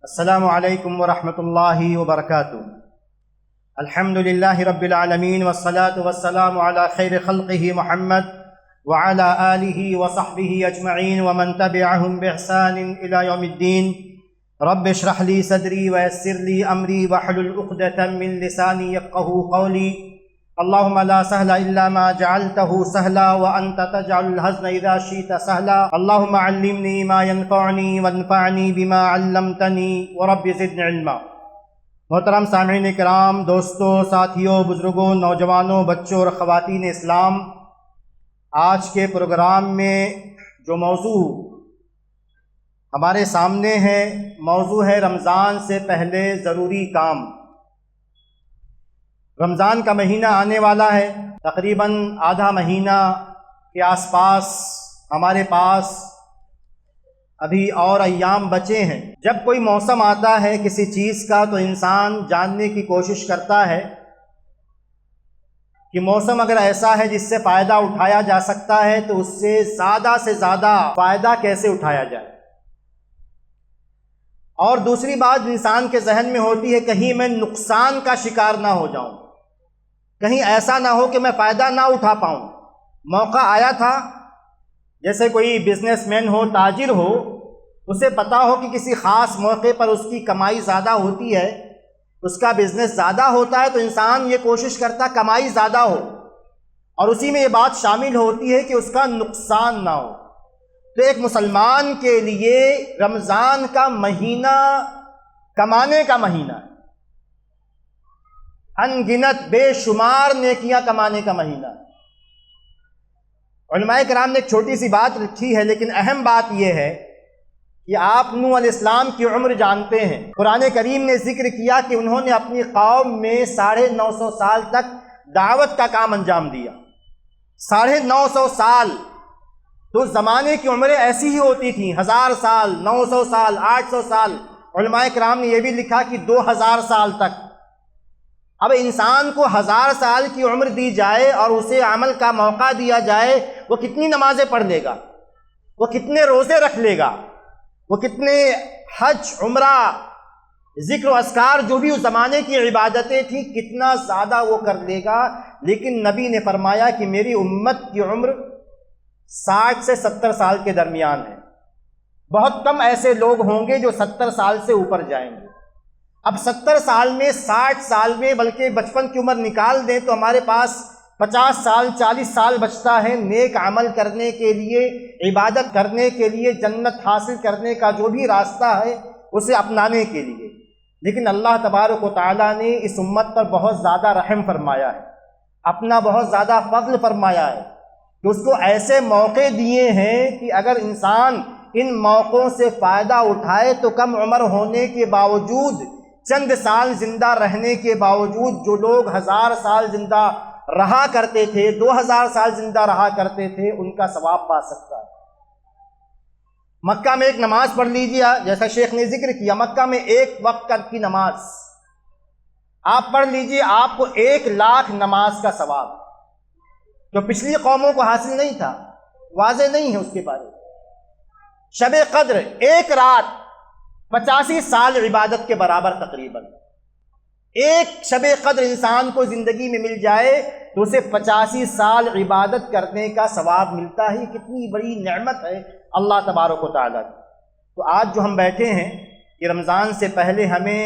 السلام علیکم ورحمۃ اللہ وبرکاتہ۔ الحمد للہ رب العالمین والصلاة والسلام علی خیر خلقہ محمد وعلی آلہ وصحبہ اجمعین ومن تبعہم بإحسان الی یوم الدین۔ رب اشرح لی صدری ویسر لی امری واحلل عقدۃ من لسانی یفقہوا قولی۔ اللہم لا سہل الا ما جعلتہ سہلا وانت تجعل الحزن اذا شئت سہلا۔ اللہم علمنی ما ینفعنی وانفعنی بما علمتنی ورب زدنی علما۔ محترم سامعین کرام، دوستوں، ساتھیوں، بزرگوں، نوجوانوں، بچوں اور خواتین اسلام، آج کے پروگرام میں جو موضوع ہمارے سامنے ہے، موضوع ہے رمضان سے پہلے ضروری کام۔ رمضان کا مہینہ آنے والا ہے، تقریباً آدھا مہینہ کے آس پاس ہمارے پاس ابھی اور ایام بچے ہیں۔ جب کوئی موسم آتا ہے کسی چیز کا تو انسان جاننے کی کوشش کرتا ہے کہ موسم اگر ایسا ہے جس سے فائدہ اٹھایا جا سکتا ہے تو اس سے زیادہ فائدہ کیسے اٹھایا جائے۔ اور دوسری بات انسان کے ذہن میں ہوتی ہے، کہیں میں نقصان کا شکار نہ ہو جاؤں، کہیں ایسا نہ ہو کہ میں فائدہ نہ اٹھا پاؤں۔ موقع آیا تھا، جیسے کوئی بزنس مین ہو، تاجر ہو، اسے پتا ہو کہ کسی خاص موقع پر اس کی کمائی زیادہ ہوتی ہے، اس کا بزنس زیادہ ہوتا ہے، تو انسان یہ کوشش کرتا کمائی زیادہ ہو، اور اسی میں یہ بات شامل ہوتی ہے کہ اس کا نقصان نہ ہو۔ تو ایک مسلمان کے لیے رمضان کا مہینہ کمانے کا مہینہ ہے، ان گنت بے شمار نیکیاں کمانے کا مہینہ ہے۔ علماء کرام نے ایک چھوٹی سی بات لکھی ہے، لیکن اہم بات یہ ہے کہ آپ نوح علیہ السلام کی عمر جانتے ہیں۔ قرآن کریم نے ذکر کیا کہ انہوں نے اپنی قوم میں 950 سال تک دعوت کا کام انجام دیا۔ 950 سال، تو زمانے کی عمریں ایسی ہی ہوتی تھیں، 1000 سال، 900 سال، 800 سال۔ علماء کرام نے یہ بھی لکھا کہ 2000 سال تک۔ اب انسان کو 1000 سال کی عمر دی جائے اور اسے عمل کا موقع دیا جائے، وہ کتنی نمازیں پڑھ لے گا، وہ کتنے روزے رکھ لے گا، وہ کتنے حج، عمرہ، ذکر و اذکار جو بھی اس زمانے کی عبادتیں تھیں، کتنا زیادہ وہ کر لے گا۔ لیکن نبی نے فرمایا کہ میری امت کی عمر 60 سے 70 سال کے درمیان ہے۔ بہت کم ایسے لوگ ہوں گے جو 70 سال سے اوپر جائیں گے۔ اب 70 سال میں، 60 سال میں، بلکہ بچپن کی عمر نکال دیں تو ہمارے پاس 50 سال، 40 سال بچتا ہے نیک عمل کرنے کے لیے، عبادت کرنے کے لیے، جنت حاصل کرنے کا جو بھی راستہ ہے اسے اپنانے کے لیے۔ لیکن اللہ تبارک و تعالیٰ نے اس امت پر بہت زیادہ رحم فرمایا ہے، اپنا بہت زیادہ فضل فرمایا ہے کہ اس کو ایسے موقع دیے ہیں کہ اگر انسان ان موقعوں سے فائدہ اٹھائے تو کم عمر ہونے کے باوجود، چند سال زندہ رہنے کے باوجود، جو لوگ 1000 سال زندہ رہا کرتے تھے، 2000 سال زندہ رہا کرتے تھے، ان کا ثواب پا سکتا ہے۔ مکہ میں ایک نماز پڑھ لیجیے، جیسا شیخ نے ذکر کیا، مکہ میں ایک وقت کی نماز آپ پڑھ لیجیے، آپ کو 1,00,000 نماز کا ثواب، جو پچھلی قوموں کو حاصل نہیں تھا، واضح نہیں ہے اس کے بارے میں۔ شب قدر ایک رات 85 سال عبادت کے برابر تقریباً۔ ایک شب قدر انسان کو زندگی میں مل جائے تو اسے 85 سال عبادت کرنے کا ثواب ملتا ہے۔ کتنی بڑی نعمت ہے اللہ تبارک و تعالیٰ کی۔ تو آج جو ہم بیٹھے ہیں کہ رمضان سے پہلے ہمیں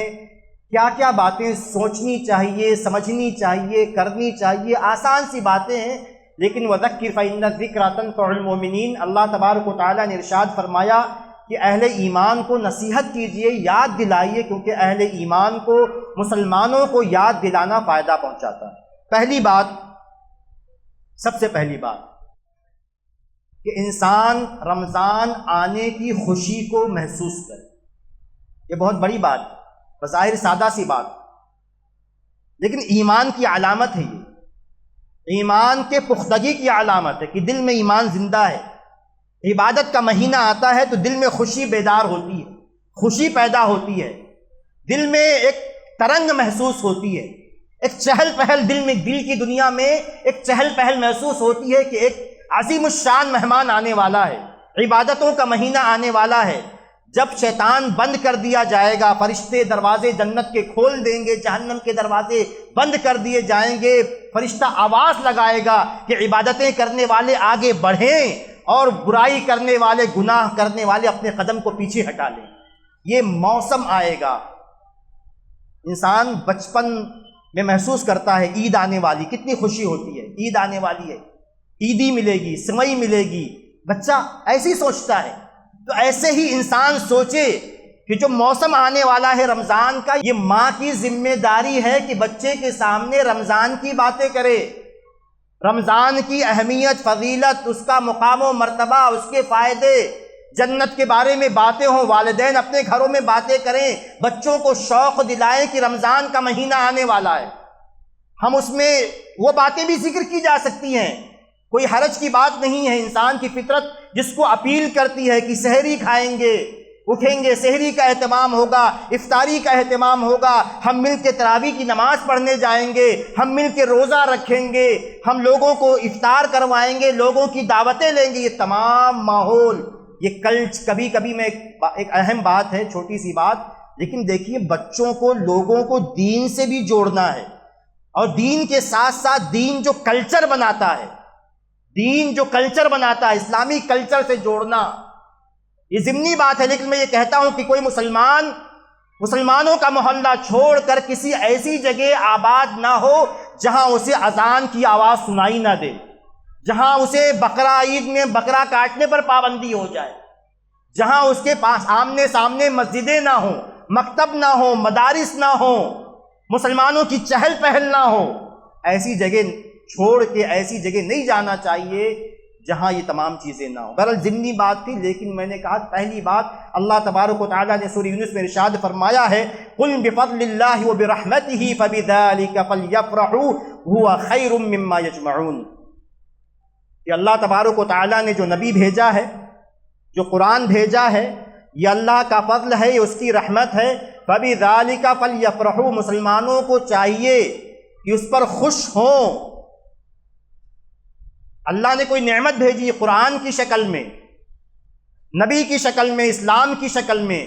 کیا کیا باتیں سوچنی چاہیے، سمجھنی چاہیے، کرنی چاہیے، آسان سی باتیں ہیں، لیکن وَذَكِّرْ فَإِنَّ الذِّكْرَىٰ تَنفَعُ الْمُؤْمِنِينَ۔ اللہ تبارک و تعالیٰ نے ارشاد فرمایا کہ اہل ایمان کو نصیحت کیجئے، یاد دلائیے، کیونکہ اہل ایمان کو، مسلمانوں کو یاد دلانا فائدہ پہنچاتا ہے۔ پہلی بات، سب سے پہلی بات کہ انسان رمضان آنے کی خوشی کو محسوس کرے۔ یہ بہت بڑی بات ہے، بظاہر سادہ سی بات، لیکن ایمان کی علامت ہے۔ یہ ایمان کے پختگی کی علامت ہے کہ دل میں ایمان زندہ ہے۔ عبادت کا مہینہ آتا ہے تو دل میں خوشی بیدار ہوتی ہے، خوشی پیدا ہوتی ہے، دل میں ایک ترنگ محسوس ہوتی ہے، ایک چہل پہل دل کی دنیا میں ایک چہل پہل محسوس ہوتی ہے کہ ایک عظیم الشان مہمان آنے والا ہے، عبادتوں کا مہینہ آنے والا ہے، جب شیطان بند کر دیا جائے گا، فرشتے دروازے جنت کے کھول دیں گے، جہنم کے دروازے بند کر دیے جائیں گے، فرشتہ آواز لگائے گا کہ عبادتیں کرنے والے آگے بڑھیں اور برائی کرنے والے، گناہ کرنے والے اپنے قدم کو پیچھے ہٹا لیں۔ یہ موسم آئے گا، انسان بچپن میں محسوس کرتا ہے عید آنے والی، کتنی خوشی ہوتی ہے، عید آنے والی ہے، عیدی ملے گی، سوئی ملے گی، بچہ ایسے ہی سوچتا ہے۔ تو ایسے ہی انسان سوچے کہ جو موسم آنے والا ہے رمضان کا، یہ ماں کی ذمہ داری ہے کہ بچے کے سامنے رمضان کی باتیں کرے، رمضان کی اہمیت، فضیلت، اس کا مقام و مرتبہ، اس کے فائدے، جنت کے بارے میں باتیں ہوں، والدین اپنے گھروں میں باتیں کریں، بچوں کو شوق دلائیں کہ رمضان کا مہینہ آنے والا ہے۔ ہم اس میں وہ باتیں بھی ذکر کی جا سکتی ہیں، کوئی حرج کی بات نہیں ہے۔ انسان کی فطرت جس کو اپیل کرتی ہے کہ سحری کھائیں گے، اٹھیں گے، سحری کا اہتمام ہوگا، افطاری کا اہتمام ہوگا، ہم مل کے تراویح کی نماز پڑھنے جائیں گے، ہم مل کے روزہ رکھیں گے، ہم لوگوں کو افطار کروائیں گے، لوگوں کی دعوتیں لیں گے، یہ تمام ماحول، یہ کبھی کبھی میں ایک اہم بات ہے، چھوٹی سی بات، لیکن دیکھیے بچوں کو، لوگوں کو دین سے بھی جوڑنا ہے، اور دین کے ساتھ ساتھ دین جو کلچر بناتا ہے، دین جو کلچر بناتا ہے، اسلامی کلچر سے جوڑنا، یہ ضمنی بات ہے۔ لیکن میں یہ کہتا ہوں کہ کوئی مسلمانوں کا محلہ چھوڑ کر کسی ایسی جگہ آباد نہ ہو جہاں اسے اذان کی آواز سنائی نہ دے، جہاں اسے بقرہ عید میں بکرا کاٹنے پر پابندی ہو جائے، جہاں اس کے پاس آمنے سامنے مسجدیں نہ ہوں، مکتب نہ ہوں، مدارس نہ ہوں، مسلمانوں کی چہل پہل نہ ہو، ایسی جگہ چھوڑ کے ایسی جگہ نہیں جانا چاہیے جہاں یہ تمام چیزیں نہ ہوں۔ بہرحال ضمنی بات تھی، لیکن میں نے کہا پہلی بات اللہ تبارک و تعالیٰ نے سورہ یونس میں ارشاد فرمایا ہے، قُلْ بِفَضْلِ اللَّهِ وَبِرَحْمَتِهِ فَبِذَلِكَ فَلْيَفْرَحُوا هُوَ خَيْرٌ مِّمَّا يَجْمَعُونَ، کہ اللہ تبارک و تعالیٰ نے جو نبی بھیجا ہے، جو قرآن بھیجا ہے، یہ اللہ کا فضل ہے، یہ اس کی رحمت ہے۔ فَبِذَلِكَ فَلْيَفْرَحُوا، مسلمانوں کو چاہیے کہ اس پر خوش ہوں۔ اللہ نے کوئی نعمت بھیجی قرآن کی شکل میں، نبی کی شکل میں، اسلام کی شکل میں،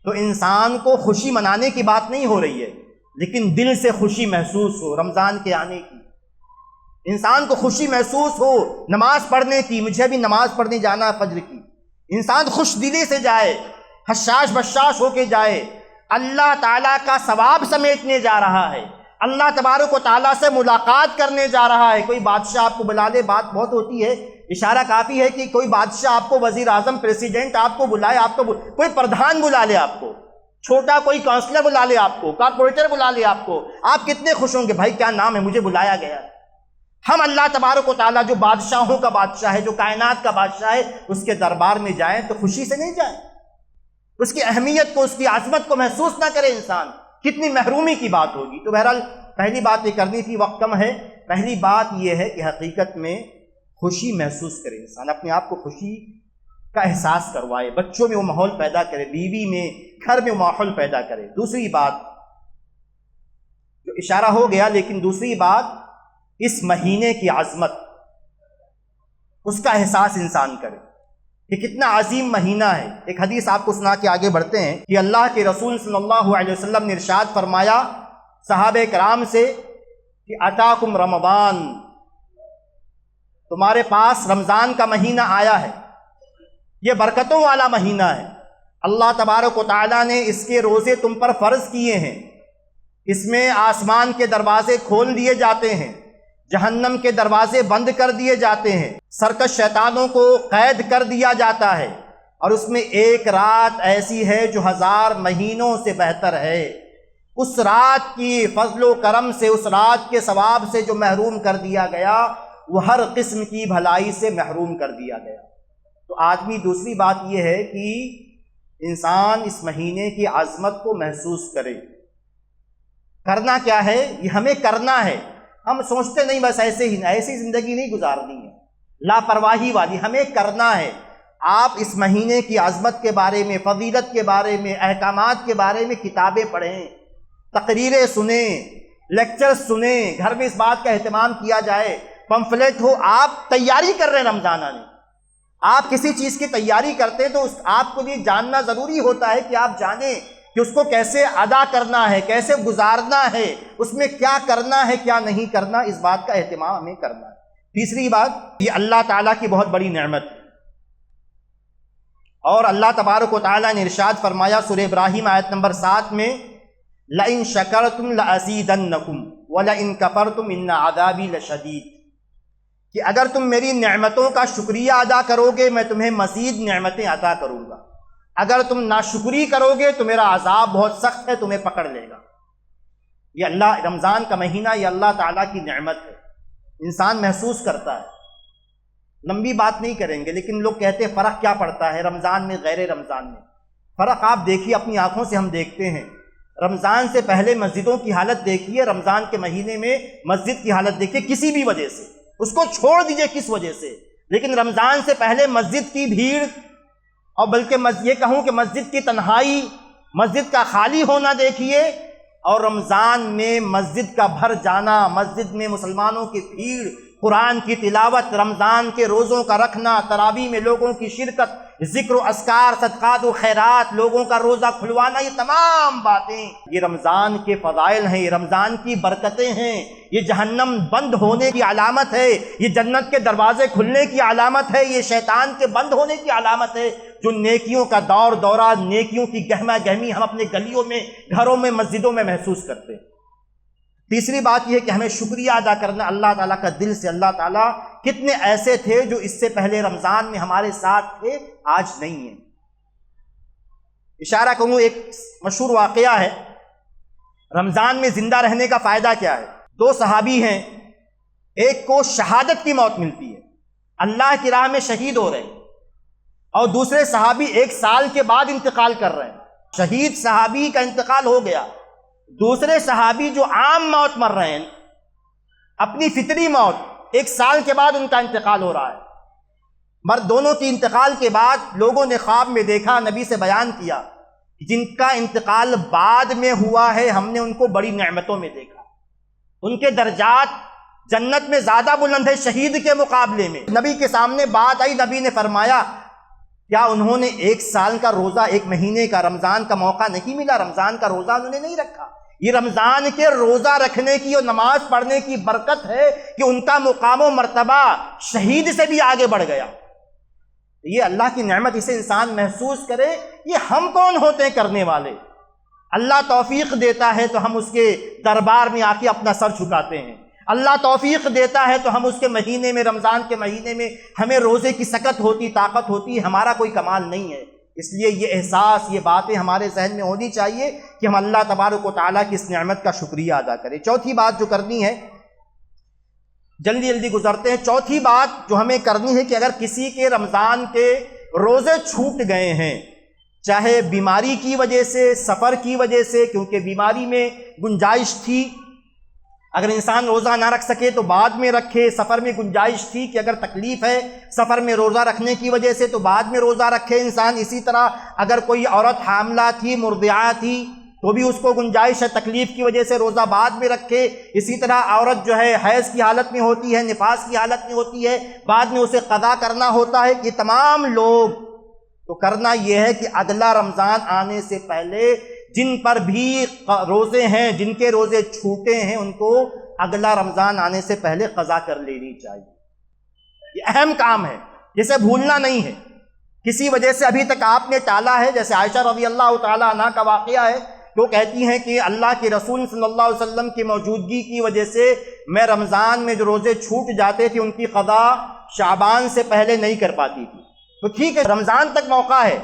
تو انسان کو خوشی منانے کی بات نہیں ہو رہی ہے، لیکن دل سے خوشی محسوس ہو رمضان کے آنے کی، انسان کو خوشی محسوس ہو نماز پڑھنے کی، مجھے بھی نماز پڑھنے جانا فجر کی، انسان خوش دلی سے جائے، حشاش بشاش ہو کے جائے، اللہ تعالیٰ کا ثواب سمیٹنے جا رہا ہے، اللہ تبارک و تعالیٰ سے ملاقات کرنے جا رہا ہے۔ کوئی بادشاہ آپ کو بلا لے، بات بہت ہوتی ہے، اشارہ کافی ہے کہ کوئی بادشاہ آپ کو، وزیر اعظم، پریسیڈنٹ آپ کو بلائے، کوئی پردھان بلا لے، آپ کو چھوٹا کوئی کونسلر بلا لے، آپ کو کارپوریٹر بلا لے، آپ کو، آپ کتنے خوش ہوں گے، بھائی کیا نام ہے، مجھے بلایا گیا ہے۔ ہم اللہ تبارک و تعالیٰ جو بادشاہوں کا بادشاہ ہے، جو کائنات کا بادشاہ ہے، اس کے دربار میں جائیں تو خوشی سے نہیں جائیں، اس کی اہمیت کو، اس کی عظمت کو محسوس نہ کرے انسان، کتنی محرومی کی بات ہوگی۔ تو بہرحال پہلی بات یہ کرنی تھی، وقت کم ہے، پہلی بات یہ ہے کہ حقیقت میں خوشی محسوس کرے انسان، اپنے آپ کو خوشی کا احساس کروائے، بچوں میں وہ ماحول پیدا کرے، بیوی میں، گھر میں وہ ماحول پیدا کرے۔ دوسری بات جو اشارہ ہو گیا، لیکن دوسری بات اس مہینے کی عظمت، اس کا احساس انسان کرے کہ کتنا عظیم مہینہ ہے۔ ایک حدیث آپ کو سنا کے آگے بڑھتے ہیں کہ اللہ کے رسول صلی اللہ علیہ وسلم نے ارشاد فرمایا صحابہ کرام سے کہ اتاکم رمضان، تمہارے پاس رمضان کا مہینہ آیا ہے، یہ برکتوں والا مہینہ ہے، اللہ تبارک و تعالیٰ نے اس کے روزے تم پر فرض کیے ہیں، اس میں آسمان کے دروازے کھول دیے جاتے ہیں، جہنم کے دروازے بند کر دیے جاتے ہیں، سرکش شیطانوں کو قید کر دیا جاتا ہے، اور اس میں ایک رات ایسی ہے جو 1000 مہینوں سے بہتر ہے۔ اس رات کی فضل و کرم سے، اس رات کے ثواب سے جو محروم کر دیا گیا، وہ ہر قسم کی بھلائی سے محروم کر دیا گیا۔ تو آدمی، دوسری بات یہ ہے کہ انسان اس مہینے کی عظمت کو محسوس کرے۔ کرنا کیا ہے؟ یہ ہمیں کرنا ہے، ہم سوچتے نہیں بس ایسی زندگی نہیں گزارنی ہے لاپرواہی والی، ہمیں کرنا ہے۔ آپ اس مہینے کی عظمت کے بارے میں، فضیلت کے بارے میں، احکامات کے بارے میں کتابیں پڑھیں، تقریریں سنیں، لیکچر سنیں، گھر میں اس بات کا اہتمام کیا جائے، پمفلیٹ ہو، آپ تیاری کر رہے ہیں رمضان آنے، آپ کسی چیز کی تیاری کرتے ہیں تو آپ کو یہ جاننا ضروری ہوتا ہے کہ آپ جانیں کہ اس کو کیسے ادا کرنا ہے، کیسے گزارنا ہے، اس میں کیا کرنا ہے کیا نہیں کرنا، اس بات کا اہتمام ہمیں کرنا ہے۔ تیسری بات، یہ اللہ تعالیٰ کی بہت بڑی نعمت ہے، اور اللہ تبارک و تعالیٰ نے ارشاد فرمایا سورہ ابراہیم آیت نمبر 7 میں، لَإِن شَكَرْتُمْ لَأَزِيدَنَّكُمْ وَلَإِن كَفَرْتُمْ إِنَّ عَذَابِي لَشَدِيدٌ، کہ اگر تم میری نعمتوں کا شکریہ ادا کرو گے میں تمہیں مزید نعمتیں عطا کروں گا، اگر تم ناشکری کرو گے تو میرا عذاب بہت سخت ہے، تمہیں پکڑ لے گا۔ یہ اللہ، رمضان کا مہینہ یہ اللہ تعالیٰ کی نعمت ہے، انسان محسوس کرتا ہے۔ لمبی بات نہیں کریں گے، لیکن لوگ کہتے ہیں فرق کیا پڑتا ہے رمضان میں غیر رمضان میں؟ فرق آپ دیکھیے، اپنی آنکھوں سے ہم دیکھتے ہیں۔ رمضان سے پہلے مسجدوں کی حالت دیکھیے، رمضان کے مہینے میں مسجد کی حالت دیکھیے، کسی بھی وجہ سے، اس کو چھوڑ دیجئے کس وجہ سے، لیکن رمضان سے پہلے مسجد کی بھیڑ، اور بلکہ یہ کہوں کہ مسجد کی تنہائی، مسجد کا خالی ہونا دیکھیے، اور رمضان میں مسجد کا بھر جانا، مسجد میں مسلمانوں کی بھیڑ، قرآن کی تلاوت، رمضان کے روزوں کا رکھنا، تراویح میں لوگوں کی شرکت، ذکر و اذکار، صدقات و خیرات، لوگوں کا روزہ کھلوانا، یہ تمام باتیں یہ رمضان کے فضائل ہیں، یہ رمضان کی برکتیں ہیں، یہ جہنم بند ہونے کی علامت ہے، یہ جنت کے دروازے کھلنے کی علامت ہے، یہ شیطان کے بند ہونے کی علامت ہے، جو نیکیوں کا دور دورہ، نیکیوں کی گہما گہمی ہم اپنے گلیوں میں، گھروں میں، مسجدوں میں محسوس کرتے ہیں۔ تیسری بات یہ ہے کہ ہمیں شکریہ ادا کرنا اللہ تعالیٰ کا دل سے۔ اللہ تعالیٰ کتنے ایسے تھے جو اس سے پہلے رمضان میں ہمارے ساتھ تھے، آج نہیں ہیں۔ اشارہ کروں، ایک مشہور واقعہ ہے، رمضان میں زندہ رہنے کا فائدہ کیا ہے۔ 2 صحابی ہیں، ایک کو شہادت کی موت ملتی ہے، اللہ کی راہ میں شہید ہو رہے ہیں، اور دوسرے صحابی 1 سال کے بعد انتقال کر رہے ہیں۔ شہید صحابی کا انتقال ہو گیا، دوسرے صحابی جو عام موت مر رہے ہیں، اپنی فطری موت، 1 سال کے بعد ان کا انتقال ہو رہا ہے۔ دونوں کی انتقال کے بعد لوگوں نے خواب میں دیکھا، نبی سے بیان کیا، جن کا انتقال بعد میں ہوا ہے ہم نے ان کو بڑی نعمتوں میں دیکھا، ان کے درجات جنت میں زیادہ بلند ہے شہید کے مقابلے میں۔ نبی کے سامنے بات آئی، نبی نے فرمایا کیا انہوں نے 1 سال کا روزہ، 1 مہینے کا رمضان کا موقع نہیں ملا؟ رمضان کا روزہ انہوں نے نہیں رکھا۔ یہ رمضان کے روزہ رکھنے کی اور نماز پڑھنے کی برکت ہے کہ ان کا مقام و مرتبہ شہید سے بھی آگے بڑھ گیا۔ یہ اللہ کی نعمت، اسے انسان محسوس کرے۔ یہ ہم کون ہوتے ہیں کرنے والے؟ اللہ توفیق دیتا ہے تو ہم اس کے دربار میں آ کے اپنا سر جھکاتے ہیں، اللہ توفیق دیتا ہے تو ہم اس کے مہینے میں، رمضان کے مہینے میں ہمیں روزے کی سکت ہوتی، طاقت ہوتی، ہمارا کوئی کمال نہیں ہے۔ اس لیے یہ احساس، یہ باتیں ہمارے ذہن میں ہونی چاہیے کہ ہم اللہ تبارک و تعالیٰ کی اس نعمت کا شکریہ ادا کریں۔ چوتھی بات جو کرنی ہے، جلدی جلدی گزرتے ہیں، چوتھی بات جو ہمیں کرنی ہے کہ اگر کسی کے رمضان کے روزے چھوٹ گئے ہیں، چاہے بیماری کی وجہ سے، سفر کی وجہ سے، کیونکہ بیماری میں گنجائش تھی اگر انسان روزہ نہ رکھ سکے تو بعد میں رکھے، سفر میں گنجائش تھی کہ اگر تکلیف ہے سفر میں روزہ رکھنے کی وجہ سے تو بعد میں روزہ رکھے انسان۔ اسی طرح اگر کوئی عورت حاملہ تھی، مرضعہ تھی، تو بھی اس کو گنجائش ہے تکلیف کی وجہ سے روزہ بعد میں رکھے۔ اسی طرح عورت جو ہے حیض کی حالت میں ہوتی ہے، نفاس کی حالت میں ہوتی ہے، بعد میں اسے قضا کرنا ہوتا ہے۔ یہ تمام لوگ تو کرنا یہ ہے کہ اگلا رمضان آنے سے پہلے جن پر بھی روزے ہیں، جن کے روزے چھوٹے ہیں، ان کو اگلا رمضان آنے سے پہلے قضا کر لینی چاہیے۔ یہ اہم کام ہے، جسے بھولنا نہیں ہے۔ کسی وجہ سے ابھی تک آپ نے ٹالا ہے، جیسے عائشہ رضی اللہ تعالیٰ عنہ کا واقعہ ہے، وہ کہتی ہیں کہ اللہ کے رسول صلی اللہ علیہ وسلم کی موجودگی کی وجہ سے میں رمضان میں جو روزے چھوٹ جاتے تھے ان کی قضا شعبان سے پہلے نہیں کر پاتی تھی۔ تو ٹھیک ہے، رمضان تک موقع ہے،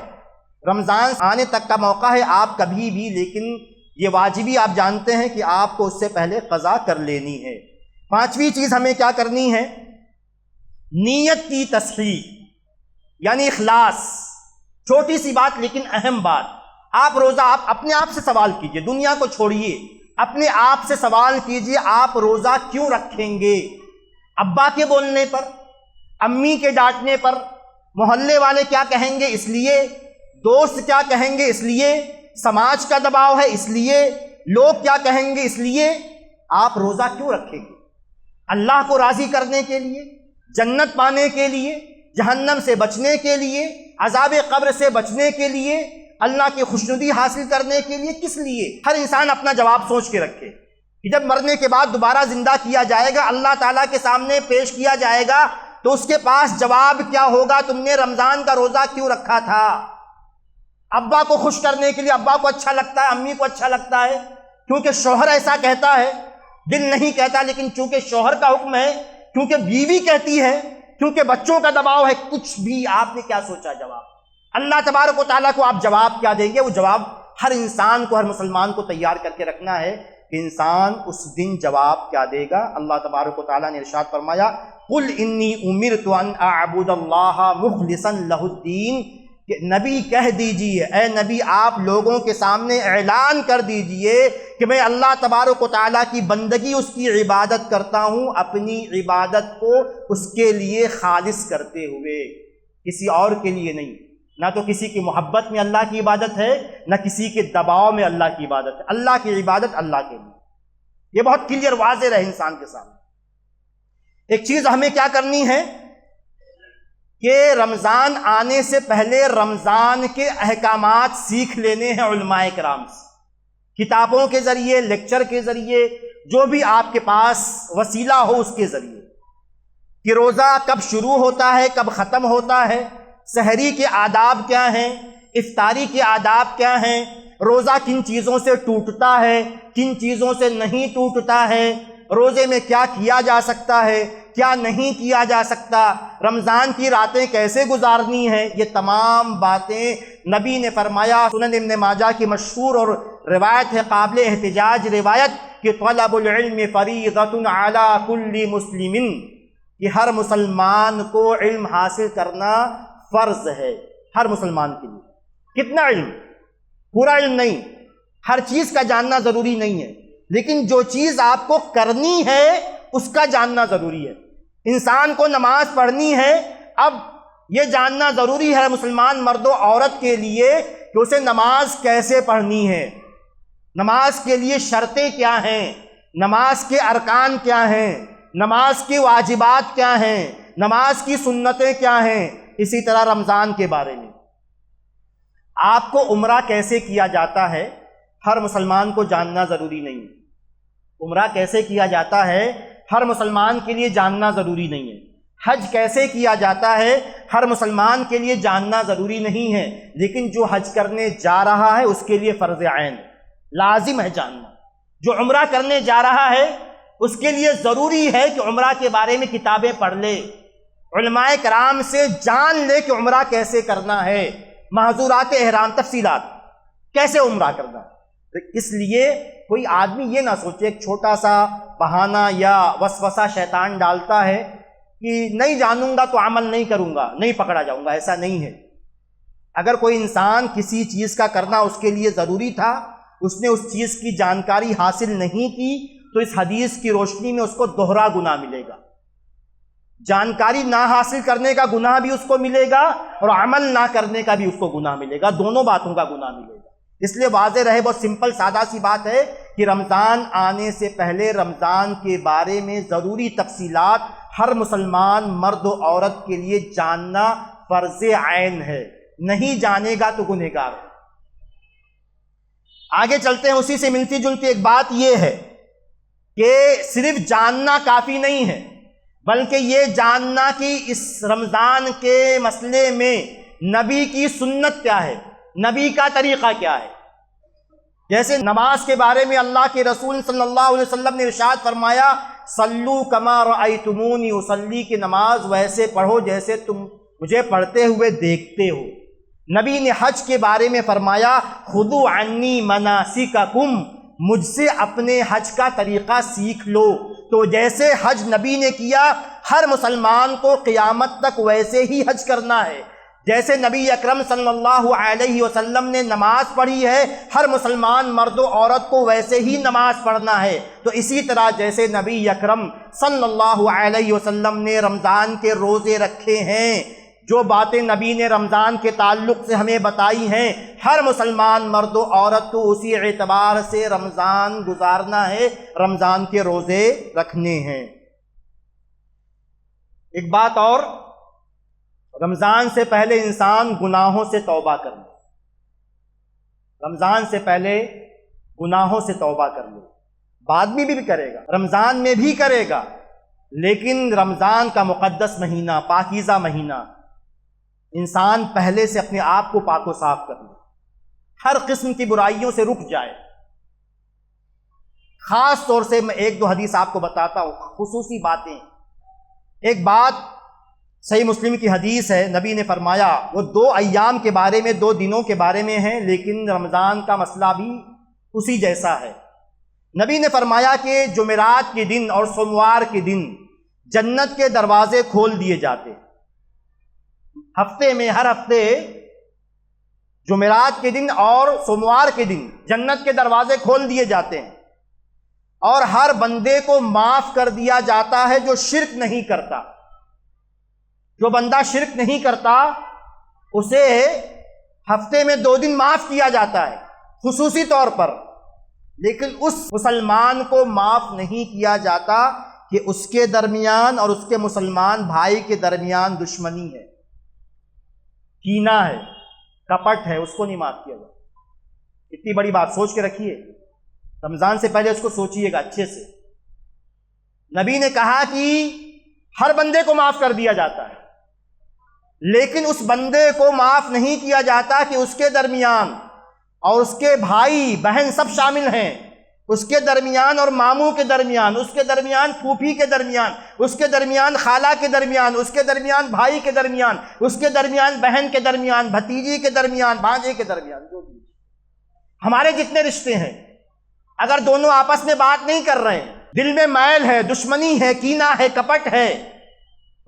رمضان آنے تک کا موقع ہے، آپ کبھی بھی، لیکن یہ واجبی آپ جانتے ہیں کہ آپ کو اس سے پہلے قضا کر لینی ہے۔ 5ویں چیز ہمیں کیا کرنی ہے؟ نیت کی تصحیح، یعنی اخلاص۔ چھوٹی سی بات لیکن اہم بات۔ آپ روزہ، آپ اپنے آپ سے سوال کیجئے، دنیا کو چھوڑیے، اپنے آپ سے سوال کیجئے آپ روزہ کیوں رکھیں گے؟ ابا کے بولنے پر، امی کے ڈانٹنے پر، محلے والے کیا کہیں گے اس لیے، دوست کیا کہیں گے اس لیے، سماج کا دباؤ ہے اس لیے، لوگ کیا کہیں گے اس لیے آپ روزہ کیوں رکھیں گے؟ اللہ کو راضی کرنے کے لیے، جنت پانے کے لیے، جہنم سے بچنے کے لیے، عذاب قبر سے بچنے کے لیے، اللہ کی خوشنودی حاصل کرنے کے لیے، کس لیے؟ ہر انسان اپنا جواب سوچ کے رکھے کہ جب مرنے کے بعد دوبارہ زندہ کیا جائے گا، اللہ تعالیٰ کے سامنے پیش کیا جائے گا، تو اس کے پاس جواب کیا ہوگا؟ تم نے رمضان کا روزہ کیوں رکھا تھا؟ ابا کو خوش کرنے کے لیے، ابا کو اچھا لگتا ہے، امی کو اچھا لگتا ہے، کیونکہ شوہر ایسا کہتا ہے، دل نہیں کہتا، لیکن چونکہ شوہر کا حکم ہے، کیونکہ بیوی کہتی ہے، کیونکہ بچوں کا دباؤ ہے، کچھ بھی آپ نے کیا سوچا جواب؟ اللہ تبارک و تعالیٰ کو آپ جواب کیا دیں گے؟ وہ جواب ہر انسان کو، ہر مسلمان کو تیار کر کے رکھنا ہے کہ انسان اس دن جواب کیا دے گا۔ اللہ تبارک و تعالیٰ نے ارشاد فرمایا، قُلْ إِنِّي أُمِرْتُ أَنْ أَعْبُدَ اللَّهَ مُخْلِصًا لَهُ الدِّينَ، کہ نبی کہہ دیجئے، اے نبی آپ لوگوں کے سامنے اعلان کر دیجئے کہ میں اللہ تبارک و تعالیٰ کی بندگی، اس کی عبادت کرتا ہوں، اپنی عبادت کو اس کے لیے خالص کرتے ہوئے، کسی اور کے لیے نہیں۔ نہ تو کسی کی محبت میں اللہ کی عبادت ہے، نہ کسی کے دباؤ میں اللہ کی عبادت ہے، اللہ کی عبادت اللہ کے لیے۔ یہ بہت کلیئر واضح رہے انسان کے سامنے۔ ایک چیز ہمیں کیا کرنی ہے کہ رمضان آنے سے پہلے رمضان کے احکامات سیکھ لینے ہیں علماء کرام سے، کتابوں کے ذریعے، لیکچر کے ذریعے، جو بھی آپ کے پاس وسیلہ ہو اس کے ذریعے، کہ روزہ کب شروع ہوتا ہے، کب ختم ہوتا ہے، سحری کے آداب کیا ہیں، افطاری کے آداب کیا ہیں، روزہ کن چیزوں سے ٹوٹتا ہے، کن چیزوں سے نہیں ٹوٹتا ہے، روزے میں کیا کیا جا سکتا ہے، کیا نہیں کیا جا سکتا، رمضان کی راتیں کیسے گزارنی ہیں، یہ تمام باتیں نبی نے فرمایا۔ سنن ابن ماجہ کی مشہور اور روایت ہے، قابل احتجاج روایت، کہ طلب العلم فریضۃ علی کل مسلم، کہ ہر مسلمان کو علم حاصل کرنا فرض ہے، ہر مسلمان کے لیے۔ کتنا علم؟ پورا علم نہیں، ہر چیز کا جاننا ضروری نہیں ہے، لیکن جو چیز آپ کو کرنی ہے اس کا جاننا ضروری ہے۔ انسان کو نماز پڑھنی ہے، اب یہ جاننا ضروری ہے مسلمان مرد و عورت کے لیے کہ اسے نماز کیسے پڑھنی ہے، نماز کے لیے شرطیں کیا ہیں، نماز کے ارکان کیا ہیں، نماز کی واجبات کیا ہیں، نماز کی سنتیں کیا ہیں۔ اسی طرح رمضان کے بارے میں آپ کو عمرہ کیسے کیا جاتا ہے ہر مسلمان کو جاننا ضروری نہیں ہے۔ عمرہ کیسے کیا جاتا ہے ہر مسلمان کے لیے جاننا ضروری نہیں ہے۔ حج کیسے کیا جاتا ہے ہر مسلمان کے لیے جاننا ضروری نہیں ہے، لیکن جو حج کرنے جا رہا ہے اس کے لیے فرض عین لازم ہے جاننا۔ جو عمرہ کرنے جا رہا ہے اس کے لیے ضروری ہے کہ عمرہ کے بارے میں کتابیں پڑھ لے، علماء کرام سے جان لے کہ عمرہ کیسے کرنا ہے، محظورات احرام، تفصیلات، کیسے عمرہ کرنا ہے۔ اس لیے کوئی آدمی یہ نہ سوچے، ایک چھوٹا سا بہانہ یا وسوسہ شیطان ڈالتا ہے کہ نہیں جانوں گا تو عمل نہیں کروں گا، نہیں پکڑا جاؤں گا۔ ایسا نہیں ہے۔ اگر کوئی انسان کسی چیز کا کرنا اس کے لیے ضروری تھا، اس نے اس چیز کی جانکاری حاصل نہیں کی، تو اس حدیث کی روشنی میں اس کو دوہرا گناہ ملے گا۔ جانکاری نہ حاصل کرنے کا گناہ بھی اس کو ملے گا، اور عمل نہ کرنے کا بھی اس کو گناہ ملے گا، دونوں باتوں کا گناہ ملے گا۔ اس لیے واضح رہے، بہت سمپل سادہ سی بات ہے کہ رمضان آنے سے پہلے رمضان کے بارے میں ضروری تفصیلات ہر مسلمان مرد و عورت کے لیے جاننا فرض عین ہے، نہیں جانے گا تو گنہگار ہے۔ آگے چلتے ہیں، اسی سے ملتی جلتی ایک بات یہ ہے کہ صرف جاننا کافی نہیں ہے، بلکہ یہ جاننا کہ اس رمضان کے مسئلے میں نبی کی سنت کیا ہے، نبی کا طریقہ کیا ہے۔ جیسے نماز کے بارے میں اللہ کے رسول صلی اللہ علیہ وسلم نے ارشاد فرمایا، صلو کما رأیتمونی اصلی، کی نماز ویسے پڑھو جیسے تم مجھے پڑھتے ہوئے دیکھتے ہو۔ نبی نے حج کے بارے میں فرمایا، خذوا عنی مناسککم، مجھ سے اپنے حج کا طریقہ سیکھ لو۔ تو جیسے حج نبی نے کیا، ہر مسلمان کو قیامت تک ویسے ہی حج کرنا ہے۔ جیسے نبی اکرم صلی اللہ علیہ وسلم نے نماز پڑھی ہے، ہر مسلمان مرد و عورت کو ویسے ہی نماز پڑھنا ہے۔ تو اسی طرح جیسے نبی اکرم صلی اللہ علیہ وسلم نے رمضان کے روزے رکھے ہیں، جو باتیں نبی نے رمضان کے تعلق سے ہمیں بتائی ہیں، ہر مسلمان مرد و عورت کو اسی اعتبار سے رمضان گزارنا ہے، رمضان کے روزے رکھنے ہیں۔ ایک بات اور، رمضان سے پہلے انسان گناہوں سے توبہ کر لے، رمضان سے پہلے گناہوں سے توبہ کر لے، بعد میں بھی کرے گا، رمضان میں بھی کرے گا، لیکن رمضان کا مقدس مہینہ، پاکیزہ مہینہ، انسان پہلے سے اپنے آپ کو پاک و صاف کر لے، ہر قسم کی برائیوں سے رک جائے۔ خاص طور سے میں ایک دو حدیث آپ کو بتاتا ہوں، خصوصی باتیں۔ ایک بات صحیح مسلم کی حدیث ہے، نبی نے فرمایا، وہ 2 ایام کے بارے میں، 2 دنوں کے بارے میں ہیں، لیکن رمضان کا مسئلہ بھی اسی جیسا ہے۔ نبی نے فرمایا کہ جمعرات کے دن اور سوموار کے دن جنت کے دروازے کھول دیے جاتے، ہفتے میں ہر ہفتے جمعرات کے دن اور سوموار کے دن جنت کے دروازے کھول دیے جاتے ہیں، اور ہر بندے کو معاف کر دیا جاتا ہے جو شرک نہیں کرتا۔ جو بندہ شرک نہیں کرتا اسے ہفتے میں 2 دن معاف کیا جاتا ہے خصوصی طور پر، لیکن اس مسلمان کو معاف نہیں کیا جاتا کہ اس کے درمیان اور اس کے مسلمان بھائی کے درمیان دشمنی ہے، کینہ ہے، کپٹ ہے، اس کو نہیں معاف کیا جاتا۔ اتنی بڑی بات سوچ کے رکھیے، رمضان سے پہلے اس کو سوچئے گا اچھے سے۔ نبی نے کہا کہ ہر بندے کو معاف کر دیا جاتا ہے، لیکن اس بندے کو معاف نہیں کیا جاتا کہ اس کے درمیان اور اس کے بھائی بہن سب شامل ہیں، اس کے درمیان اور ماموں کے درمیان، اس کے درمیان پھوپھی کے درمیان، اس کے درمیان خالہ کے درمیان، اس کے درمیان بھائی کے درمیان، اس کے درمیان بہن کے درمیان، بھتیجی کے درمیان، بھانجے کے درمیان، جو بھی ہمارے جتنے رشتے ہیں، اگر دونوں آپس میں بات نہیں کر رہے ہیں، دل میں میل ہے، دشمنی ہے، کینہ ہے، کپٹ ہے،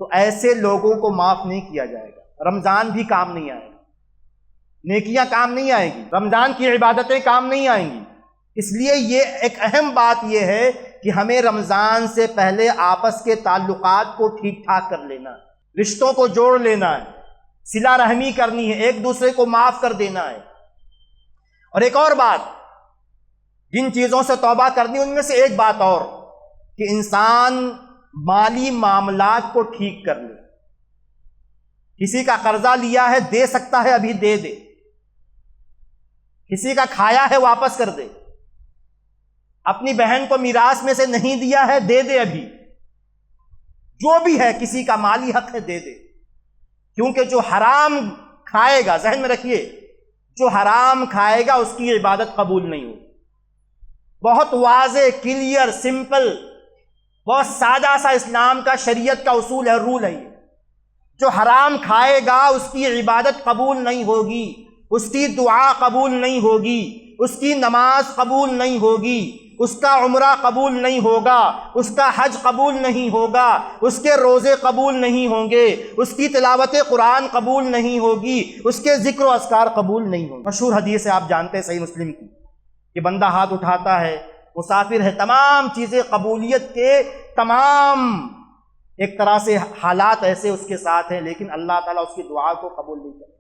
تو ایسے لوگوں کو معاف نہیں کیا جائے گا۔ رمضان بھی کام نہیں آئے گا، نیکیاں کام نہیں آئیں گی، رمضان کی عبادتیں کام نہیں آئیں گی۔ اس لیے یہ ایک اہم بات یہ ہے کہ ہمیں رمضان سے پہلے آپس کے تعلقات کو ٹھیک ٹھاک کر لینا ہے، رشتوں کو جوڑ لینا ہے، صلہ رحمی کرنی ہے، ایک دوسرے کو معاف کر دینا ہے۔ اور ایک اور بات، جن چیزوں سے توبہ کرنی ان میں سے ایک بات اور، کہ انسان مالی معاملات کو ٹھیک کر لے۔ کسی کا قرضہ لیا ہے، دے سکتا ہے ابھی دے دے، کسی کا کھایا ہے واپس کر دے، اپنی بہن کو میراث میں سے نہیں دیا ہے، دے دے ابھی، جو بھی ہے کسی کا مالی حق ہے دے دے، کیونکہ جو حرام کھائے گا، ذہن میں رکھیے، جو حرام کھائے گا اس کی عبادت قبول نہیں ہوگی۔ بہت واضح، کلیئر، سمپل، بہت سادہ سا اسلام کا، شریعت کا اصول ہے، رول ہے یہ۔ جو حرام کھائے گا اس کی عبادت قبول نہیں ہوگی، اس کی دعا قبول نہیں ہوگی، اس کی نماز قبول نہیں ہوگی، اس کا عمرہ قبول نہیں ہوگا، اس کا حج قبول نہیں ہوگا، اس کے روزے قبول نہیں ہوں گے، اس کی تلاوت قرآن قبول نہیں ہوگی، اس کے ذکر و اذکار قبول نہیں ہوں گے۔ مشہور حدیث ہے، آپ جانتے ہیں، صحیح مسلم کی، کہ بندہ ہاتھ اٹھاتا ہے، مسافر ہے، تمام چیزیں قبولیت کے تمام ایک طرح سے حالات ایسے اس کے ساتھ ہیں، لیکن اللہ تعالیٰ اس کی دعا کو قبول نہیں کرتا۔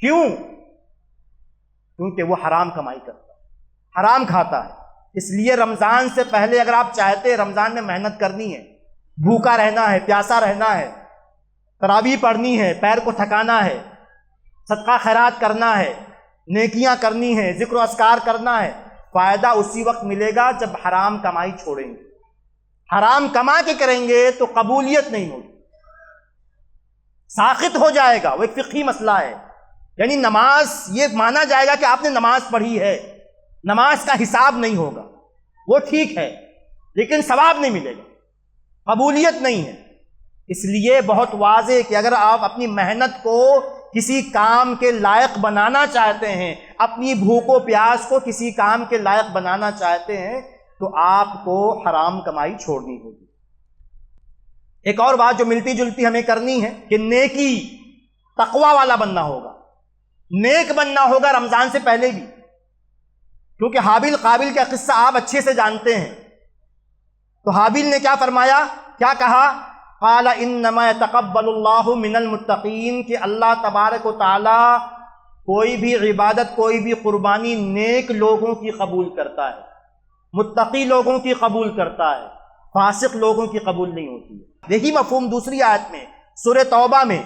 کیوں؟ کیونکہ وہ حرام کمائی کرتا ہے، حرام کھاتا ہے۔ اس لیے رمضان سے پہلے اگر آپ چاہتے ہیں رمضان میں محنت کرنی ہے، بھوکا رہنا ہے، پیاسا رہنا ہے، تراویح پڑھنی ہے، پیر کو تھکانا ہے، صدقہ خیرات کرنا ہے، نیکیاں کرنی ہے، ذکر و اذکار کرنا ہے، فائدہ اسی وقت ملے گا جب حرام کمائی چھوڑیں گے۔ حرام کما کے کریں گے تو قبولیت نہیں ہوگی، ساخط ہو جائے گا۔ وہ ایک فقہی مسئلہ ہے، یعنی نماز یہ مانا جائے گا کہ آپ نے نماز پڑھی ہے، نماز کا حساب نہیں ہوگا، وہ ٹھیک ہے لیکن ثواب نہیں ملے گا، قبولیت نہیں ہے۔ اس لیے بہت واضح کہ اگر آپ اپنی محنت کو کسی کام کے لائق بنانا چاہتے ہیں، اپنی بھوک و پیاس کو کسی کام کے لائق بنانا چاہتے ہیں، تو آپ کو حرام کمائی چھوڑنی ہوگی۔ ایک اور بات جو ملتی جلتی ہمیں کرنی ہے کہ نیکی، تقوی والا بننا ہوگا، نیک بننا ہوگا رمضان سے پہلے بھی، کیونکہ حابیل قابیل کا قصہ آپ اچھے سے جانتے ہیں۔ تو حابیل نے کیا فرمایا، کیا کہا، قال انما يتقبل اللہ من المتقین، کہ اللہ تبارک و تعالی کوئی بھی عبادت، کوئی بھی قربانی نیک لوگوں کی قبول کرتا ہے، متقی لوگوں کی قبول کرتا ہے، فاسق لوگوں کی قبول نہیں ہوتی ہے۔ یہی مفہوم دوسری آیت میں سورہ توبہ میں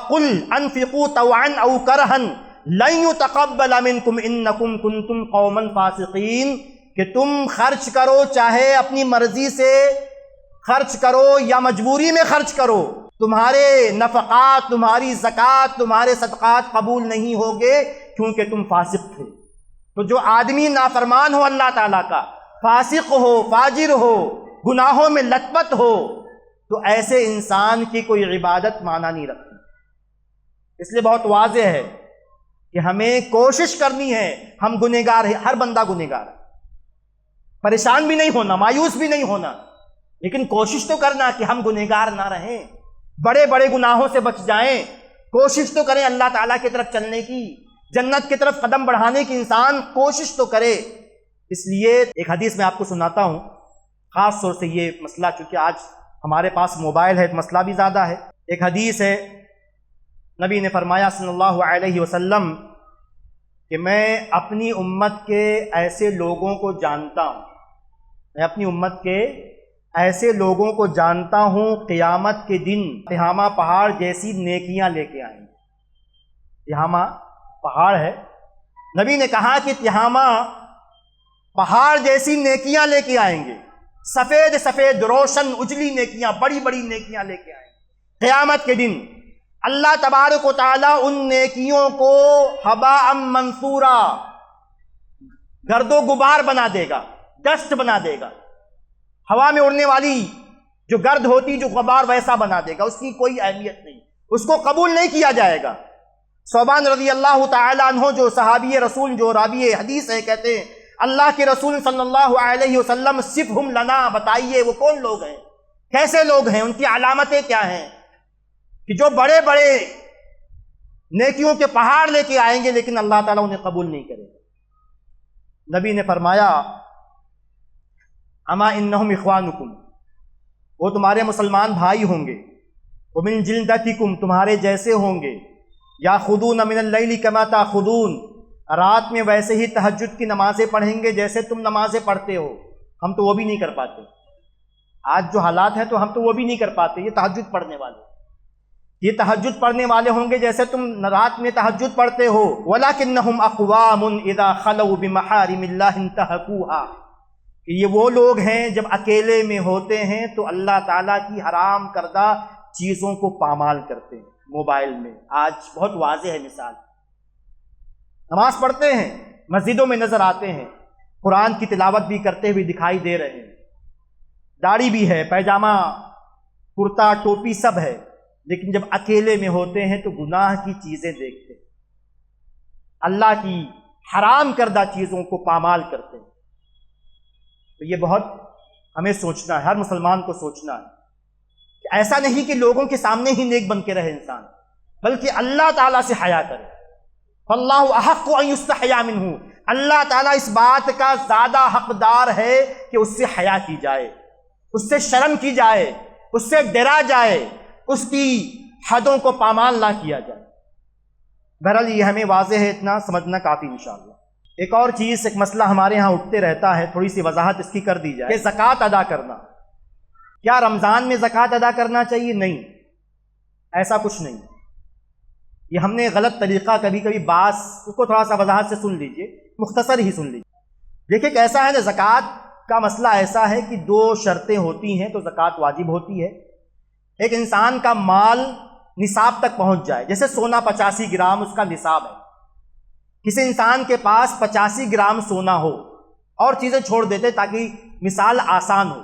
قل انفقوا طوعا او کرہا لن يتقبل منکم انکم کنتم قوما فاسقین، کہ تم خرچ کرو، چاہے اپنی مرضی سے خرچ کرو یا مجبوری میں خرچ کرو، تمہارے نفقات، تمہاری زکوٰۃ، تمہارے صدقات قبول نہیں ہوگے کیونکہ تم فاسق تھے۔ تو جو آدمی نافرمان ہو اللہ تعالیٰ کا، فاسق ہو، فاجر ہو، گناہوں میں لت پت ہو، تو ایسے انسان کی کوئی عبادت معنی نہیں رکھتی۔ اس لیے بہت واضح ہے کہ ہمیں کوشش کرنی ہے، ہم گنہگار ہیں، ہر بندہ گنہگار ہے، پریشان بھی نہیں ہونا، مایوس بھی نہیں ہونا، لیکن کوشش تو کرنا کہ ہم گنہگار نہ رہیں، بڑے بڑے گناہوں سے بچ جائیں، کوشش تو کریں اللہ تعالیٰ کی طرف چلنے کی، جنت کی طرف قدم بڑھانے کی انسان کوشش تو کرے۔ اس لیے ایک حدیث میں آپ کو سناتا ہوں، خاص طور سے یہ مسئلہ چونکہ آج ہمارے پاس موبائل ہے، مسئلہ بھی زیادہ ہے۔ ایک حدیث ہے، نبی نے فرمایا صلی اللہ علیہ وسلم کہ میں اپنی امت کے ایسے لوگوں کو جانتا ہوں، میں اپنی امت کے ایسے لوگوں کو جانتا ہوں قیامت کے دن تہامہ پہاڑ جیسی نیکیاں لے کے آئیں گے۔ تہامہ پہاڑ ہے، نبی نے کہا کہ تہامہ پہاڑ جیسی نیکیاں لے کے آئیں گے، سفید سفید روشن اجلی نیکیاں، بڑی بڑی نیکیاں لے کے آئیں گے قیامت کے دن۔ اللہ تبارک و تعالیٰ ان نیکیوں کو ہباء منثورا، گرد و غبار بنا دے گا، ڈسٹ بنا دے گا، ہوا میں اڑنے والی جو گرد ہوتی، جو غبار، ویسا بنا دے گا، اس کی کوئی اہمیت نہیں، اس کو قبول نہیں کیا جائے گا۔ ثوبان رضی اللہ تعالیٰ عنہ جو صحابی رسول، جو راوی حدیث ہے، کہتے ہیں اللہ کے رسول صلی اللہ علیہ وسلم صفہم لنا، بتائیے وہ کون لوگ ہیں، کیسے لوگ ہیں، ان کی علامتیں کیا ہیں، کہ جو بڑے بڑے نیکیوں کے پہاڑ لے کے آئیں گے لیکن اللہ تعالیٰ انہیں قبول نہیں کرے گا۔ نبی نے فرمایا اما انہم اخوانکم، وہ تمہارے مسلمان بھائی ہوں گے، ومن جلدتکم، تمہارے جیسے ہوں گے، یاخذون من اللیل کما تاخذون، رات میں ویسے ہی تہجد کی نمازیں پڑھیں گے جیسے تم نمازیں پڑھتے ہو، ہم تو وہ بھی نہیں کر پاتے، آج جو حالات ہیں تو ہم تو وہ بھی نہیں کر پاتے، یہ تہجد پڑھنے والے، یہ تہجد پڑھنے والے ہوں گے جیسے تم رات میں تہجد پڑھتے ہو۔ وَلَكِنَّهُمْ أَقْوَامٌ إِذَا خَلَوْا بِمَحَارِمِ اللَّهِ انْتَهَكُوهَا، کہ یہ وہ لوگ ہیں جب اکیلے میں ہوتے ہیں تو اللہ تعالیٰ کی حرام کردہ چیزوں کو پامال کرتے ہیں۔ موبائل میں آج بہت واضح ہے مثال، نماز پڑھتے ہیں، مسجدوں میں نظر آتے ہیں، قرآن کی تلاوت بھی کرتے ہوئے دکھائی دے رہے ہیں، داڑھی بھی ہے، پیجامہ، کرتا، ٹوپی سب ہے، لیکن جب اکیلے میں ہوتے ہیں تو گناہ کی چیزیں دیکھتے ہیں، اللہ کی حرام کردہ چیزوں کو پامال کرتے ہیں۔ تو یہ بہت ہمیں سوچنا ہے، ہر مسلمان کو سوچنا ہے کہ ایسا نہیں کہ لوگوں کے سامنے ہی نیک بن کے رہے انسان، بلکہ اللہ تعالیٰ سے حیا کرے۔ فاللہ احق ان یستحیا منہ، اللہ تعالیٰ اس بات کا زیادہ حقدار ہے کہ اس سے حیا کی جائے، اس سے شرم کی جائے، اس سے ڈرا جائے، اس کی حدوں کو پامال نہ کیا جائے۔ بہرحال یہ ہمیں واضح ہے، اتنا سمجھنا کافی انشاءاللہ۔ ایک اور چیز، ایک مسئلہ ہمارے ہاں اٹھتے رہتا ہے، تھوڑی سی وضاحت اس کی کر دی جائے کہ زکوٰۃ ادا کرنا، کیا رمضان میں زکوٰۃ ادا کرنا چاہیے؟ نہیں، ایسا کچھ نہیں، یہ ہم نے غلط طریقہ کبھی کبھی بعض، اس کو تھوڑا سا وضاحت سے سن لیجئے، مختصر ہی سن لیجئے۔ دیکھیں کیسا ہے نا، زکوٰۃ کا مسئلہ ایسا ہے کہ دو شرطیں ہوتی ہیں تو زکوٰۃ واجب ہوتی ہے۔ ایک انسان کا مال نصاب تک پہنچ جائے، جیسے سونا 85 گرام اس کا نصاب ہے، کسی انسان کے پاس 85 گرام سونا ہو، اور چیزیں چھوڑ دیتے تاکہ مثال آسان ہو،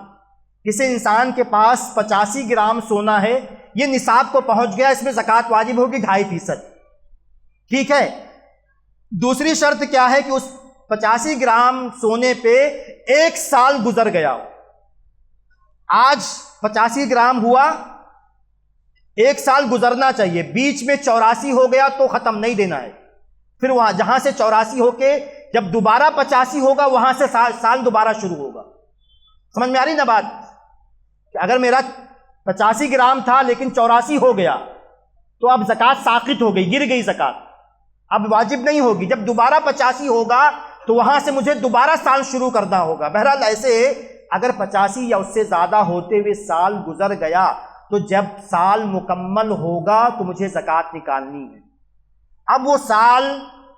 کسی انسان کے پاس 85 گرام سونا ہے، یہ نصاب کو پہنچ گیا، اس میں زکوٰۃ واجب ہوگی 2.5%، ٹھیک ہے۔ دوسری شرط کیا ہے کہ اس 85 گرام سونے پہ 1 سال گزر گیا ہو، آج 85 گرام ہوا، 1 سال گزرنا چاہیے، بیچ میں 84 ہو گیا تو ختم نہیں دینا ہے، پھر وہاں جہاں سے 84 ہو کے جب دوبارہ 85 ہوگا وہاں سے سال دوبارہ شروع ہوگا۔ سمجھ میں آ رہی نا بات، کہ اگر میرا 85 گرام تھا لیکن 84 ہو گیا تو اب زکوٰۃ ساقط ہو گئی، گر گئی زکوٰۃ، اب واجب نہیں ہوگی، جب دوبارہ 85 ہوگا تو وہاں سے مجھے دوبارہ سال شروع کرنا ہوگا۔ بہرحال ایسے اگر 85 یا اس سے زیادہ ہوتے ہوئے سال گزر گیا تو جب سال مکمل ہوگا تو مجھے زکوٰۃ نکالنی ہے۔ اب وہ سال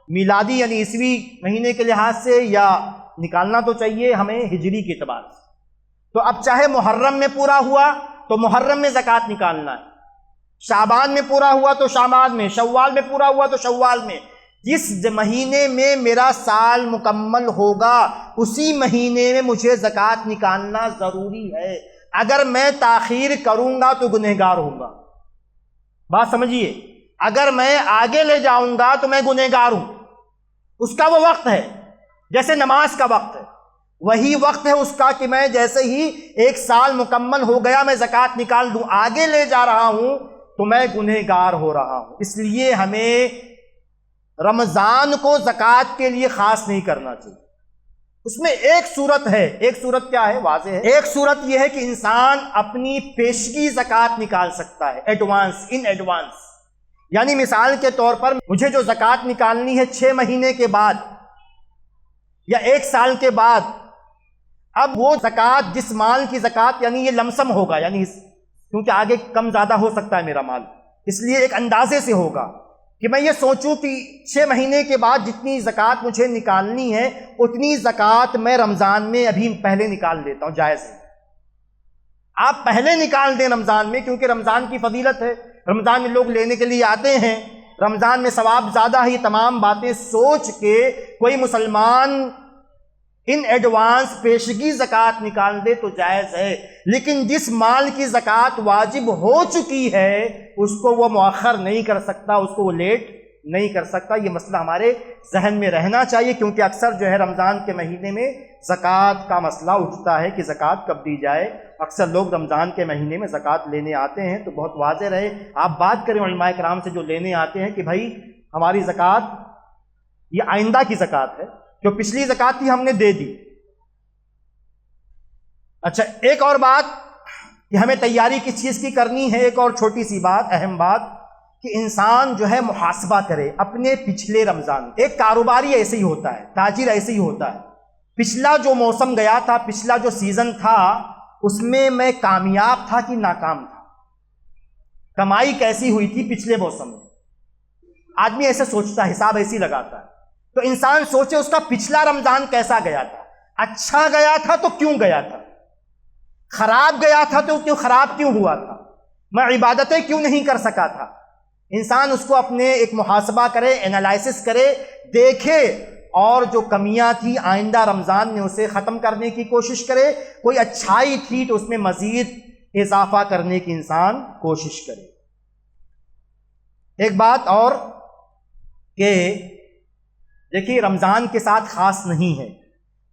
میلادی یعنی عیسوی مہینے کے لحاظ سے یا نکالنا تو چاہیے ہمیں ہجری کے اعتبار سے، تو اب چاہے محرم میں پورا ہوا تو محرم میں زکوٰۃ نکالنا ہے، شعبان میں پورا ہوا تو شعبان میں، شوال میں پورا ہوا تو شوال میں، جس مہینے میں میرا سال مکمل ہوگا اسی مہینے میں مجھے زکوٰۃ نکالنا ضروری ہے۔ اگر میں تاخیر کروں گا تو گنہگار ہوں گا، بات سمجھیے، اگر میں آگے لے جاؤں گا تو میں گنہگار ہوں۔ اس کا وہ وقت ہے جیسے نماز کا وقت ہے، وہی وقت ہے اس کا کہ میں جیسے ہی ایک سال مکمل ہو گیا میں زکوٰۃ نکال دوں، آگے لے جا رہا ہوں تو میں گنہگار ہو رہا ہوں۔ اس لیے ہمیں رمضان کو زکوٰۃ کے لیے خاص نہیں کرنا چاہیے۔ اس میں ایک صورت ہے، ایک صورت کیا ہے؟ واضح ہے۔ ایک صورت یہ ہے کہ انسان اپنی پیشگی زکوٰۃ نکال سکتا ہے، ایڈوانس، ان ایڈوانس، یعنی مثال کے طور پر مجھے جو زکوٰۃ نکالنی ہے 6 مہینے کے بعد یا 1 سال کے بعد، اب وہ زکوٰۃ جس مال کی زکوٰۃ یعنی یہ لمسم ہوگا، یعنی کیونکہ آگے کم زیادہ ہو سکتا ہے میرا مال، اس لیے ایک اندازے سے ہوگا کہ میں یہ سوچوں کہ 6 مہینے کے بعد جتنی زکوٰۃ مجھے نکالنی ہے اتنی زکوٰۃ میں رمضان میں ابھی پہلے نکال لیتا ہوں، جائز ہے۔ آپ پہلے نکال دیں رمضان میں، کیونکہ رمضان کی فضیلت ہے، رمضان میں لوگ لینے کے لیے آتے ہیں، رمضان میں ثواب زیادہ ہے۔ تمام باتیں سوچ کے کوئی مسلمان ان ایڈوانس پیشگی زکوٰۃ نکال دے تو جائز ہے، لیکن جس مال کی زکوٰۃ واجب ہو چکی ہے اس کو وہ مؤخر نہیں کر سکتا، اس کو وہ لیٹ نہیں کر سکتا۔ یہ مسئلہ ہمارے ذہن میں رہنا چاہیے، کیونکہ اکثر جو ہے رمضان کے مہینے میں زکوٰۃ کا مسئلہ اٹھتا ہے کہ زکوٰۃ کب دی جائے۔ اکثر لوگ رمضان کے مہینے میں زکوٰۃ لینے آتے ہیں، تو بہت واضح رہے آپ بات کریں علماء کرام سے جو لینے آتے ہیں کہ بھائی ہماری زکوٰۃ یہ آئندہ کی زکوٰۃ ہے، جو پچھلی زکوٰۃ تھی ہم نے دے دی۔ اچھا، ایک اور بات کہ ہمیں تیاری کس چیز کی کرنی ہے، ایک اور چھوٹی سی بات، اہم بات، کہ انسان جو ہے محاسبہ کرے اپنے پچھلے رمضان۔ ایک کاروباری ایسے ہی ہوتا ہے، تاجر ایسے ہی ہوتا ہے، پچھلا جو موسم گیا تھا، پچھلا جو سیزن تھا، اس میں کامیاب تھا کہ ناکام تھا، کمائی کیسی ہوئی تھی پچھلے موسم میں۔ آدمی ایسے سوچتا ہے، حساب ایسی لگاتا ہے۔ تو انسان سوچے اس کا پچھلا رمضان کیسا گیا تھا، اچھا گیا تھا تو کیوں گیا تھا، خراب گیا تھا تو خراب کیوں ہوا تھا، میں عبادتیں کیوں نہیں کر سکا تھا۔ انسان اس کو اپنے ایک محاسبہ کرے، انالائسس کرے، دیکھے، اور جو کمیاں تھی آئندہ رمضان میں اسے ختم کرنے کی کوشش کرے، کوئی اچھائی تھی تو اس میں مزید اضافہ کرنے کی انسان کوشش کرے۔ ایک بات اور کہ دیکھیے رمضان کے ساتھ خاص نہیں ہے،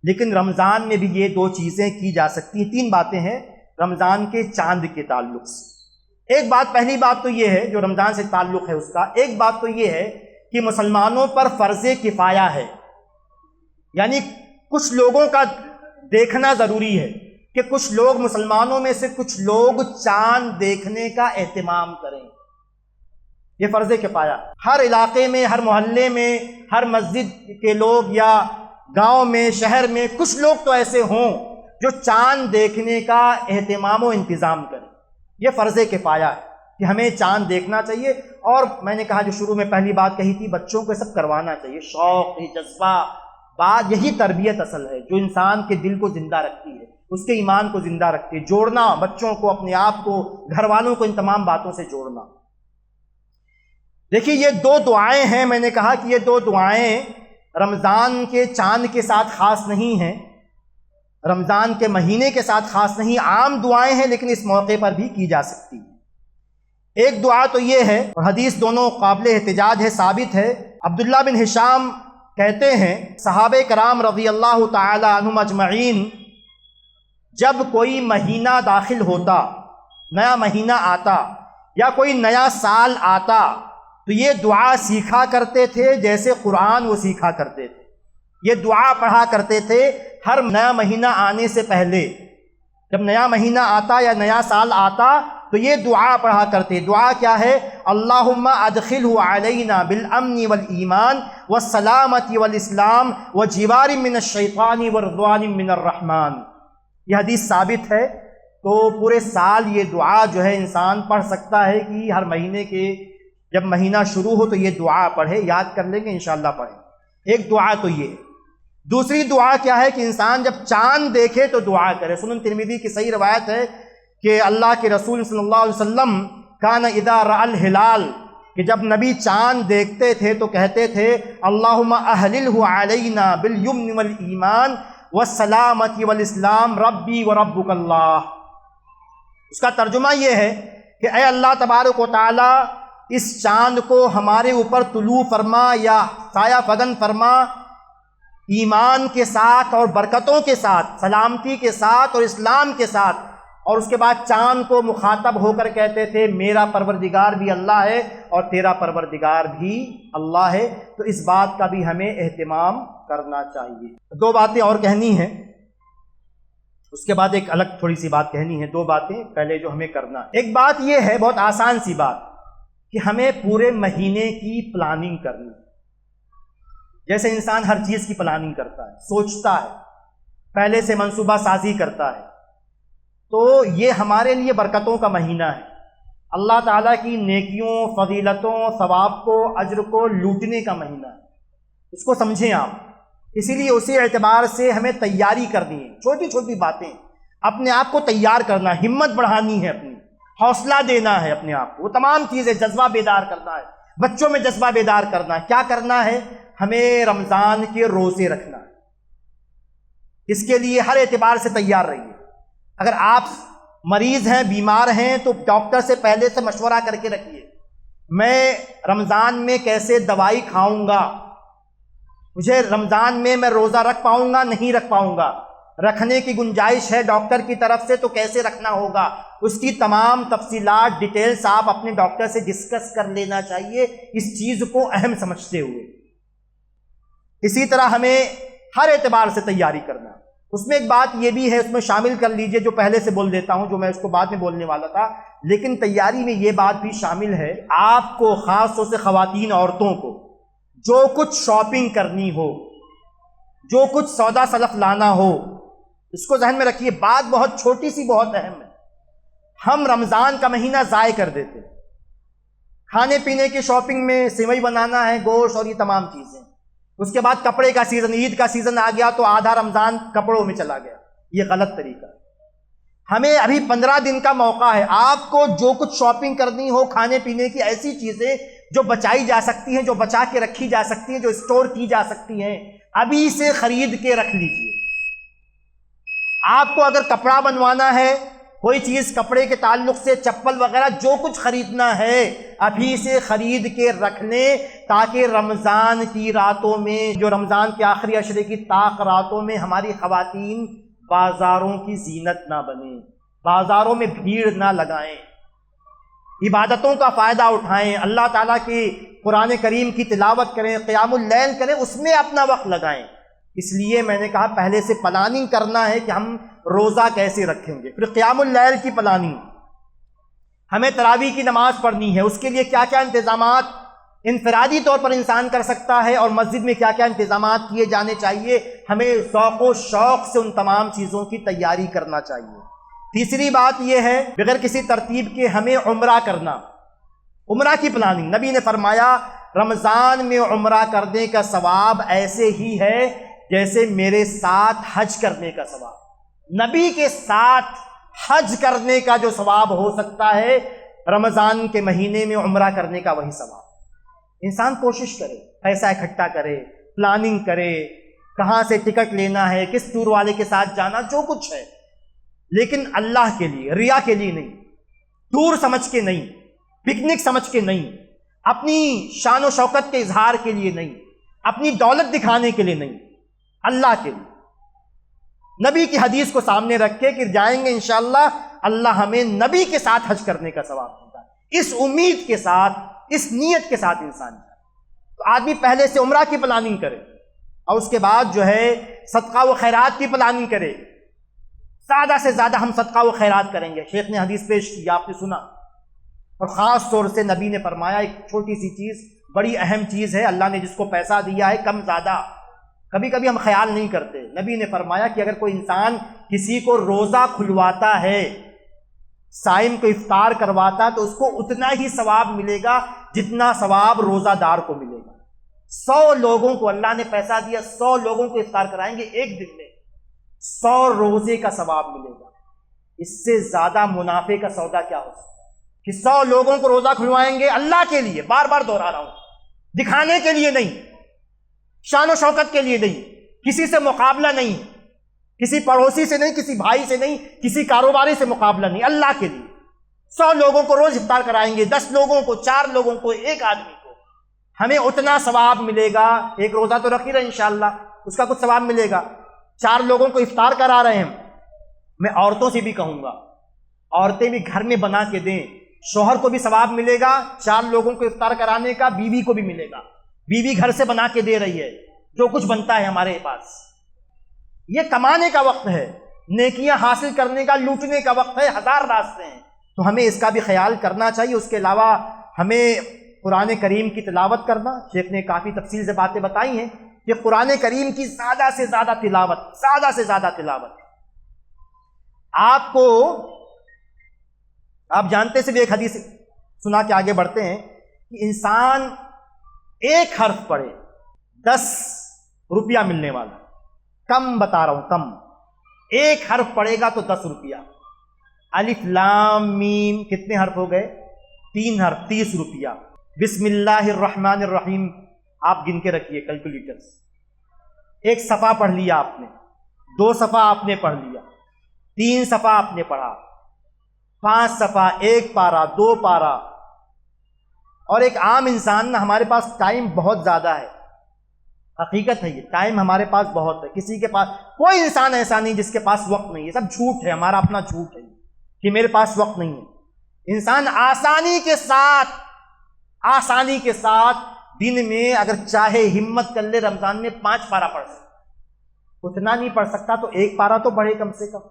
لیکن رمضان میں بھی یہ 2 چیزیں کی جا سکتی ہیں، 3 باتیں ہیں رمضان کے چاند کے تعلق سے۔ ایک بات، پہلی بات تو یہ ہے جو رمضان سے تعلق ہے اس کا، ایک بات تو یہ ہے کہ مسلمانوں پر فرض کفایہ ہے، یعنی کچھ لوگوں کا دیکھنا ضروری ہے کہ کچھ لوگ مسلمانوں میں سے کچھ لوگ چاند دیکھنے کا اہتمام کریں، یہ فرض کفایہ۔ ہر علاقے میں، ہر محلے میں، ہر مسجد کے لوگ یا گاؤں میں، شہر میں کچھ لوگ تو ایسے ہوں جو چاند دیکھنے کا اہتمام و انتظام کریں، یہ فرض کفایہ ہے کہ ہمیں چاند دیکھنا چاہیے۔ اور میں نے کہا جو شروع میں پہلی بات کہی تھی، بچوں کو سب کروانا چاہیے، شوق، جذبہ، بات، یہی تربیت اصل ہے جو انسان کے دل کو زندہ رکھتی ہے، اس کے ایمان کو زندہ رکھتی ہے۔ جوڑنا بچوں کو، اپنے آپ کو، گھر والوں کو ان تمام باتوں سے جوڑنا۔ دیکھیے یہ 2 دعائیں ہیں، میں نے کہا کہ یہ 2 دعائیں رمضان کے چاند کے ساتھ خاص نہیں ہیں، رمضان کے مہینے کے ساتھ خاص نہیں، عام دعائیں ہیں لیکن اس موقع پر بھی کی جا سکتی ہیں۔ ایک دعا تو یہ ہے، اور حدیث دونوں قابل احتجاج ہے، ثابت ہے، عبداللہ بن ہشام کہتے ہیں صحابہ کرام رضی اللہ تعالی عنہم اجمعین جب کوئی مہینہ داخل ہوتا، نیا مہینہ آتا یا کوئی نیا سال آتا تو یہ دعا سیکھا کرتے تھے جیسے قرآن وہ سیکھا کرتے تھے، یہ دعا پڑھا کرتے تھے ہر نیا مہینہ آنے سے پہلے۔ جب نیا مہینہ آتا یا نیا سال آتا تو یہ دعا پڑھا کرتے۔ دعا کیا ہے؟ اللہم ادخلہ علینا بالامن والایمان والسلامت والاسلام وجوار من الشیطان ورضوان من الرحمن۔ یہ حدیث ثابت ہے تو پورے سال یہ دعا جو ہے انسان پڑھ سکتا ہے کہ ہر مہینے کے جب مہینہ شروع ہو تو یہ دعا پڑھے، یاد کر لیں گے انشاءاللہ پڑھیں۔ ایک دعا تو یہ ہے۔ دوسری دعا کیا ہے کہ انسان جب چاند دیکھے تو دعا کرے۔ سنن ترمذی کی صحیح روایت ہے کہ اللہ کے رسول صلی اللہ علیہ وسلم کان اذا رأى الہلال، کہ جب نبی چاند دیکھتے تھے تو کہتے تھے اللہم اہللہ علینا بالیمن والایمان والسلامۃ والاسلام ربی وربک اللہ۔ اس کا ترجمہ یہ ہے کہ اے اللہ تبارک و تعالی اس چاند کو ہمارے اوپر طلوع فرما یا سایہ فگن فرما، ایمان کے ساتھ اور برکتوں کے ساتھ، سلامتی کے ساتھ اور اسلام کے ساتھ۔ اور اس کے بعد چاند کو مخاطب ہو کر کہتے تھے میرا پروردگار بھی اللہ ہے اور تیرا پروردگار بھی اللہ ہے۔ تو اس بات کا بھی ہمیں اہتمام کرنا چاہیے۔ دو باتیں اور کہنی ہیں، اس کے بعد ایک الگ تھوڑی سی بات کہنی ہے۔ دو باتیں پہلے جو ہمیں کرنا ہے، ایک بات یہ ہے بہت آسان سی بات کہ ہمیں پورے مہینے کی پلاننگ کرنی ہے۔ جیسے انسان ہر چیز کی پلاننگ کرتا ہے، سوچتا ہے، پہلے سے منصوبہ سازی کرتا ہے، تو یہ ہمارے لیے برکتوں کا مہینہ ہے۔ اللہ تعالیٰ کی نیکیوں، فضیلتوں، ثواب کو، اجر کو لوٹنے کا مہینہ ہے۔ اس کو سمجھیں آپ۔ اسی لیے اسی اعتبار سے ہمیں تیاری کرنی ہے، چھوٹی چھوٹی باتیں، اپنے آپ کو تیار کرنا، ہمت بڑھانی ہے، اپنی حوصلہ دینا ہے اپنے آپ کو، وہ تمام چیزیں، جذبہ بیدار کرنا ہے، بچوں میں جذبہ بیدار کرنا ہے۔ کیا کرنا ہے؟ ہمیں رمضان کے روزے رکھنا ہے۔ اس کے لیے ہر اعتبار سے تیار رہیے۔ اگر آپ مریض ہیں، بیمار ہیں، تو ڈاکٹر سے پہلے سے مشورہ کر کے رکھیے، میں رمضان میں کیسے دوائی کھاؤں گا، مجھے رمضان میں روزہ رکھ پاؤں گا نہیں رکھ پاؤں گا، رکھنے کی گنجائش ہے ڈاکٹر کی طرف سے تو کیسے رکھنا ہوگا، اس کی تمام تفصیلات، ڈیٹیلز آپ اپنے ڈاکٹر سے ڈسکس کر لینا چاہیے، اس چیز کو اہم سمجھتے ہوئے۔ اسی طرح ہمیں ہر اعتبار سے تیاری کرنا۔ اس میں ایک بات یہ بھی ہے، اس میں شامل کر لیجئے، جو پہلے سے بول دیتا ہوں، جو میں اس کو بعد میں بولنے والا تھا، لیکن تیاری میں یہ بات بھی شامل ہے، آپ کو خاص طور سے خواتین عورتوں کو جو کچھ شاپنگ کرنی ہو، جو کچھ سودا سلف لانا ہو، اس کو ذہن میں رکھیے۔ بات بہت چھوٹی سی بہت اہم ہے۔ ہم رمضان کا مہینہ ضائع کر دیتے، کھانے پینے کی شاپنگ میں، سیوئی بنانا ہے، گوشت اور یہ تمام چیزیں۔ اس کے بعد کپڑے کا سیزن، عید کا سیزن آ گیا تو آدھا رمضان کپڑوں میں چلا گیا۔ یہ غلط طریقہ ہے۔ ہمیں ابھی 15 دن کا موقع ہے، آپ کو جو کچھ شاپنگ کرنی ہو، کھانے پینے کی ایسی چیزیں جو بچائی جا سکتی ہیں، جو بچا کے رکھی جا سکتی ہیں، جو اسٹور کی جا سکتی ہیں، ابھی سے خرید کے رکھ لیجیے۔ آپ کو اگر کپڑا بنوانا ہے، کوئی چیز کپڑے کے تعلق سے، چپل وغیرہ جو کچھ خریدنا ہے، ابھی سے خرید کے رکھ لیں، تاکہ رمضان کی راتوں میں، جو رمضان کے آخری عشرے کی طاق راتوں میں، ہماری خواتین بازاروں کی زینت نہ بنیں، بازاروں میں بھیڑ نہ لگائیں، عبادتوں کا فائدہ اٹھائیں، اللہ تعالیٰ کی قرآن کریم کی تلاوت کریں، قیام اللیل کریں، اس میں اپنا وقت لگائیں۔ اس لیے میں نے کہا پہلے سے پلاننگ کرنا ہے کہ ہم روزہ کیسے رکھیں گے۔ پھر قیام اللیل کی پلاننگ، ہمیں تراویح کی نماز پڑھنی ہے، اس کے لیے کیا کیا انتظامات انفرادی طور پر انسان کر سکتا ہے، اور مسجد میں کیا کیا انتظامات کیے جانے چاہیے، ہمیں ذوق و شوق سے ان تمام چیزوں کی تیاری کرنا چاہیے۔ تیسری بات یہ ہے، بغیر کسی ترتیب کے ہمیں عمرہ کرنا، عمرہ کی پلاننگ۔ نبی نے فرمایا رمضان میں عمرہ کرنے کا ثواب ایسے ہی ہے جیسے میرے ساتھ حج کرنے کا ثواب۔ نبی کے ساتھ حج کرنے کا جو ثواب ہو سکتا ہے، رمضان کے مہینے میں عمرہ کرنے کا وہی ثواب۔ انسان کوشش کرے، پیسہ اکٹھا کرے، پلاننگ کرے، کہاں سے ٹکٹ لینا ہے، کس ٹور والے کے ساتھ جانا، جو کچھ ہے، لیکن اللہ کے لیے، ریا کے لیے نہیں، ٹور سمجھ کے نہیں، پکنک سمجھ کے نہیں، اپنی شان و شوکت کے اظہار کے لیے نہیں، اپنی دولت دکھانے کے لیے نہیں، اللہ کے لیے۔ نبی کی حدیث کو سامنے رکھ کے کہ جائیں گے انشاءاللہ اللہ ہمیں نبی کے ساتھ حج کرنے کا ثواب دیتا ہے، اس امید کے ساتھ، اس نیت کے ساتھ انسان جائے۔ تو آدمی پہلے سے عمرہ کی پلاننگ کرے، اور اس کے بعد جو ہے صدقہ و خیرات کی پلاننگ کرے۔ زیادہ سے زیادہ ہم صدقہ و خیرات کریں گے۔ شیخ نے حدیث پیش کی، آپ نے سنا، اور خاص طور سے نبی نے فرمایا ایک چھوٹی سی چیز بڑی اہم چیز ہے، اللہ نے جس کو پیسہ دیا ہے کم زیادہ، کبھی کبھی ہم خیال نہیں کرتے۔ نبی نے فرمایا کہ اگر کوئی انسان کسی کو روزہ کھلواتا ہے صائم کو افطار کرواتا تو اس کو اتنا ہی ثواب ملے گا جتنا ثواب روزہ دار کو ملے گا۔ 100 لوگوں کو اللہ نے پیسہ دیا، 100 لوگوں کو افطار کرائیں گے ایک دن میں، 100 روزے کا ثواب ملے گا۔ اس سے زیادہ منافع کا سودا کیا ہو سکتا ہے کہ 100 لوگوں کو روزہ کھلوائیں گے اللہ کے لیے، بار بار دوہرا رہا ہوں، دکھانے کے لیے نہیں، شان و شوکت کے لیے نہیں، کسی سے مقابلہ نہیں، کسی پڑوسی سے نہیں، کسی بھائی سے نہیں، کسی کاروباری سے مقابلہ نہیں، اللہ کے لیے 100 لوگوں کو روز افطار کرائیں گے، 10 لوگوں کو، 4 لوگوں کو، ایک آدمی کو، ہمیں اتنا ثواب ملے گا۔ ایک روزہ تو رکھ ہی رہے انشاءاللہ، اس کا کچھ ثواب ملے گا۔ 4 لوگوں کو افطار کرا رہے ہیں۔ میں عورتوں سے بھی کہوں گا، عورتیں بھی گھر میں بنا کے دیں، شوہر کو بھی ثواب ملے گا 4 لوگوں کو افطار کرانے کا، بیوی کو بھی ملے گا، بیوی گھر سے بنا کے دے رہی ہے، جو کچھ بنتا ہے ہمارے پاس۔ یہ کمانے کا وقت ہے، نیکیاں حاصل کرنے کا، لوٹنے کا وقت ہے، 1000 راستے ہیں، تو ہمیں اس کا بھی خیال کرنا چاہیے۔ اس کے علاوہ ہمیں قرآن کریم کی تلاوت کرنا، شیخ نے کافی تفصیل سے باتیں بتائی ہیں کہ قرآن کریم کی زیادہ سے زیادہ تلاوت، زیادہ سے زیادہ تلاوت۔ آپ جانتے سے بھی ایک حدیث سنا کے آگے بڑھتے ہیں کہ انسان ایک حرف پڑھے 10 روپیہ ملنے والا، کم بتا رہا ہوں، کم، ایک حرف پڑھے گا تو 10 روپیہ۔ الف لام میم کتنے حرف ہو گئے؟ 3 حرف، 30 روپیہ۔ بسم اللہ الرحمن الرحیم آپ گن کے رکھیے کیلکولیٹر سے، ایک صفحہ پڑھ لیا آپ نے، 2 صفحہ آپ نے پڑھ لیا، 3 صفحہ آپ نے پڑھا، 5 صفحہ، 1 پارہ، 2 پارہ۔ اور ایک عام انسان نا، ہمارے پاس ٹائم بہت زیادہ ہے، حقیقت ہے یہ، ٹائم ہمارے پاس بہت ہے، کسی کے پاس، کوئی انسان ایسا نہیں جس کے پاس وقت نہیں ہے، سب جھوٹ ہے، ہمارا اپنا جھوٹ ہے کہ میرے پاس وقت نہیں ہے۔ انسان آسانی کے ساتھ دن میں اگر چاہے ہمت کر لے رمضان میں 5 پارہ پڑھ سکتا، اتنا نہیں پڑھ سکتا تو 1 پارہ تو پڑھے کم سے کم،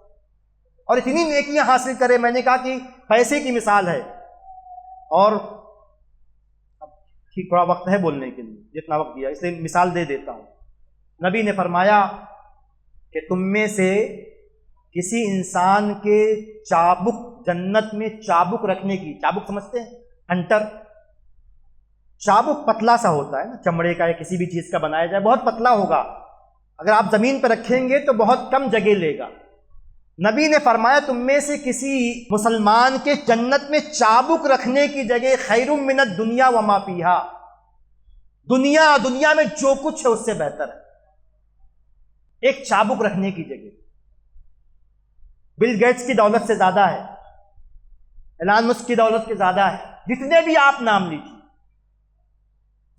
اور اتنی نیکیاں حاصل کرے۔ میں نے کہا کہ پیسے کی مثال ہے، اور تھوڑا وقت ہے بولنے کے لیے، جتنا وقت دیا اس لیے مثال دے دیتا ہوں۔ نبی نے فرمایا کہ تم میں سے کسی انسان کے چابک، جنت میں چابک رکھنے کی، چابک سمجھتے ہیں؟ ہنٹر، چابک پتلا سا ہوتا ہے نا، چمڑے کا یا کسی بھی چیز کا بنایا جائے، بہت پتلا ہوگا، اگر آپ زمین پہ رکھیں گے تو بہت کم جگہ لے گا۔ نبی نے فرمایا تم میں سے کسی مسلمان کے جنت میں چابک رکھنے کی جگہ خیر من الدنیا وما فیہا، دنیا میں جو کچھ ہے اس سے بہتر ہے ایک چابک رکھنے کی جگہ۔ بل گیٹس کی دولت سے زیادہ ہے، ایلان مسک کی دولت سے زیادہ ہے، جتنے بھی آپ نام لیجیے،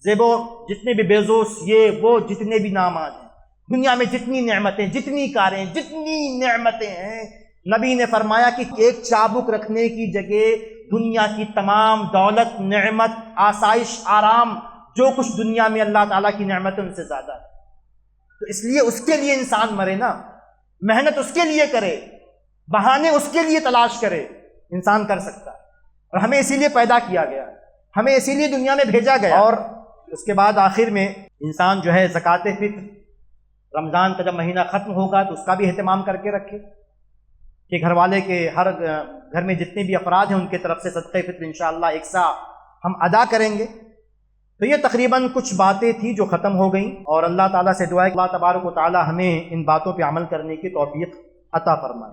زیبو، جتنے بھی بیزوس، یہ وہ جتنے بھی نام آج ہیں، دنیا میں جتنی نعمتیں، جتنی کاریں، جتنی نعمتیں ہیں، نبی نے فرمایا کہ ایک چابک رکھنے کی جگہ دنیا کی تمام دولت، نعمت، آسائش، آرام، جو کچھ دنیا میں اللہ تعالیٰ کی نعمتیں ان سے زیادہ ہے۔ تو اس لیے اس کے لیے انسان مرے نا، محنت اس کے لیے کرے، بہانے اس کے لیے تلاش کرے، انسان کر سکتا ہے۔ اور ہمیں اسی لیے پیدا کیا گیا، ہمیں اسی لیے دنیا میں بھیجا گیا۔ اور اس کے بعد آخر میں انسان جو ہے زکوٰۃ فطر، رمضان کا جب مہینہ ختم ہوگا تو اس کا بھی اہتمام کر کے رکھے کہ گھر والے کے، ہر گھر میں جتنے بھی افراد ہیں ان کے طرف سے صدقہ فطر انشاءاللہ ایک سا ہم ادا کریں گے۔ تو یہ تقریباً کچھ باتیں تھیں جو ختم ہو گئیں، اور اللہ تعالیٰ سے دعا ہے کہ اللہ تبارک و تعالیٰ ہمیں ان باتوں پہ عمل کرنے کی توفیق عطا فرمائے۔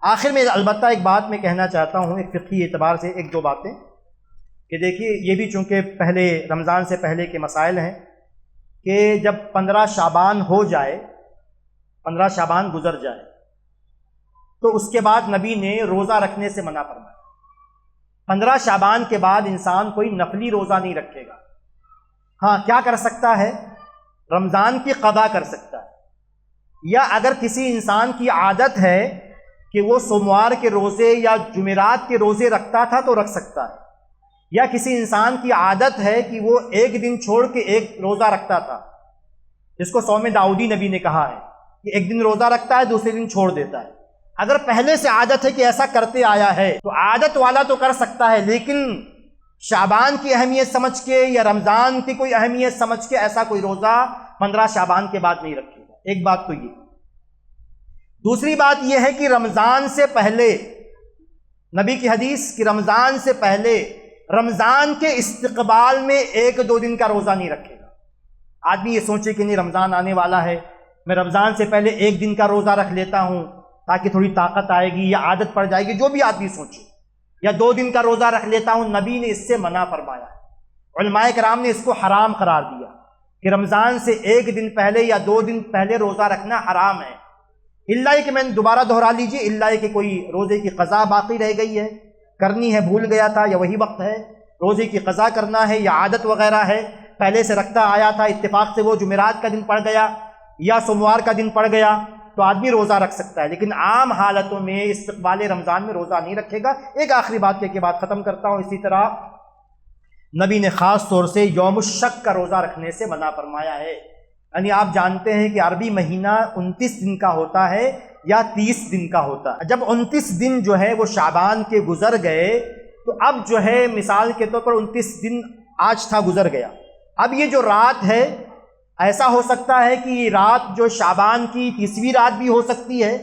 آخر میں البتہ ایک بات میں کہنا چاہتا ہوں، ایک فقہی اعتبار سے 1-2 باتیں، کہ دیکھیے یہ بھی چونکہ پہلے رمضان سے پہلے کے مسائل ہیں کہ جب 15 شعبان ہو جائے، 15 شعبان گزر جائے تو اس کے بعد نبی نے روزہ رکھنے سے منع فرمایا۔ 15 شعبان کے بعد انسان کوئی نفلی روزہ نہیں رکھے گا۔ ہاں کیا کر سکتا ہے؟ رمضان کی قضا کر سکتا ہے، یا اگر کسی انسان کی عادت ہے کہ وہ سوموار کے روزے یا جمعرات کے روزے رکھتا تھا تو رکھ سکتا ہے، یا کسی انسان کی عادت ہے کہ وہ ایک دن چھوڑ کے ایک روزہ رکھتا تھا، جس کو صوم داؤدی نبی نے کہا ہے کہ ایک دن روزہ رکھتا ہے دوسرے دن چھوڑ دیتا ہے۔ اگر پہلے سے عادت ہے کہ ایسا کرتے آیا ہے تو عادت والا تو کر سکتا ہے، لیکن شعبان کی اہمیت سمجھ کے یا رمضان کی کوئی اہمیت سمجھ کے ایسا کوئی روزہ 15 شعبان کے بعد نہیں رکھے گا۔ ایک بات تو یہ۔ دوسری بات یہ ہے کہ رمضان سے پہلے نبی کی حدیث کہ رمضان سے پہلے رمضان کے استقبال میں 1-2 دن کا روزہ نہیں رکھے گا۔ آدمی یہ سوچے کہ نہیں رمضان آنے والا ہے، میں رمضان سے پہلے 1 دن کا روزہ رکھ لیتا ہوں تاکہ تھوڑی طاقت آئے گی یا عادت پڑ جائے گی، جو بھی آدمی سوچے، یا 2 دن کا روزہ رکھ لیتا ہوں، نبی نے اس سے منع فرمایا ہے۔ علماء کرام نے اس کو حرام قرار دیا کہ رمضان سے 1 دن پہلے یا 2 دن پہلے روزہ رکھنا حرام ہے، الا یہ کہ میں نے دوبارہ دہرا لیجیے، الا یہ کہ کوئی روزے کی قضا باقی رہ گئی ہے، کرنی ہے، بھول گیا تھا یا وہی وقت ہے روزے کی قضا کرنا ہے، یا عادت وغیرہ ہے، پہلے سے رکھتا آیا تھا، اتفاق سے وہ جمعرات کا دن پڑ گیا یا سوموار کا دن پڑ گیا، تو آدمی روزہ رکھ سکتا ہے، لیکن عام حالتوں میں استقبال رمضان میں روزہ نہیں رکھے گا۔ ایک آخری بات کے بعد ختم کرتا ہوں، اسی طرح نبی نے خاص طور سے یوم الشک کا روزہ رکھنے سے منع فرمایا ہے۔ یعنی آپ جانتے ہیں کہ عربی مہینہ 29 دن کا ہوتا ہے یا 30 دن کا ہوتا ہے۔ جب 29 دن جو ہے وہ شعبان کے گزر گئے تو اب جو ہے مثال کے طور پر 29 دن آج تھا، گزر گیا، اب یہ جو رات ہے ایسا ہو سکتا ہے کہ یہ رات جو شعبان کی 30ویں رات بھی ہو سکتی ہے،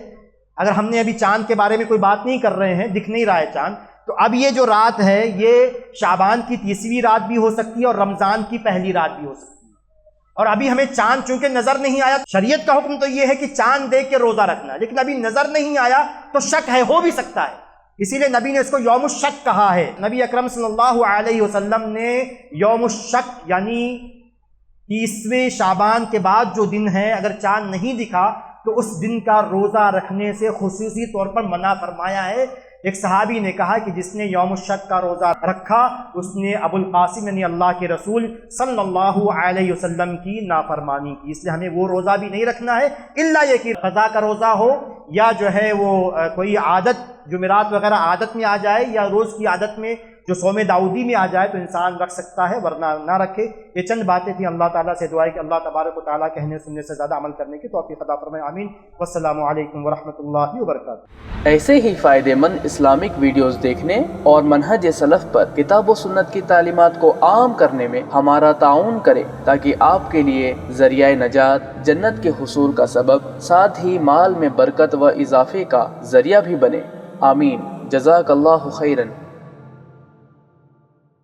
اگر ہم نے ابھی چاند کے بارے میں کوئی بات نہیں کر رہے ہیں، دکھ نہیں رہا ہے چاند، تو اب یہ جو رات ہے یہ شعبان کی 30ویں رات بھی ہو سکتی ہے اور رمضان کی پہلی رات بھی ہو سکتی ہے، اور ابھی ہمیں چاند چونکہ نظر نہیں آیا، شریعت کا حکم تو یہ ہے کہ چاند دیکھ کے روزہ رکھنا ہے، لیکن ابھی نظر نہیں آیا تو شک ہے، ہو بھی سکتا ہے، اسی لیے نبی نے اس کو یوم الشک کہا ہے۔ نبی اکرم صلی اللہ علیہ وسلم نے یوم الشک یعنی 30ویں شعبان کے بعد جو دن ہے اگر چاند نہیں دکھا تو اس دن کا روزہ رکھنے سے خصوصی طور پر منع فرمایا ہے۔ ایک صحابی نے کہا کہ جس نے یوم الشک کا روزہ رکھا اس نے ابو القاسم یعنی اللہ کے رسول صلی اللہ علیہ وسلم کی نافرمانی کی، اس لیے ہمیں وہ روزہ بھی نہیں رکھنا ہے، الا یہ کہ قضا کا روزہ ہو یا جو ہے وہ کوئی عادت جمعرات وغیرہ عادت میں آ جائے یا روز کی عادت میں جو صوم داؤدی میں آ جائے تو انسان رکھ سکتا ہے، ورنہ نہ رکھے۔ یہ چند باتیں تھیں، اللہ تعالیٰ سے دعا ہے کہ اللہ تبارک و تعالیٰ کہنے سننے سے زیادہ عمل کرنے کی توفیق عطا فرمائے، آمین۔ والسلام علیکم ورحمۃ اللہ وبرکاتہ۔ ایسے ہی فائدہ مند اسلامک ویڈیوز دیکھنے اور منہج سلف پر کتاب و سنت کی تعلیمات کو عام کرنے میں ہمارا تعاون کریں تاکہ آپ کے لیے ذریعہ نجات، جنت کے حصول کا سبب، ساتھ ہی مال میں برکت و اضافے کا ذریعہ بھی بنے، آمین۔ جزاک اللہ خیرن۔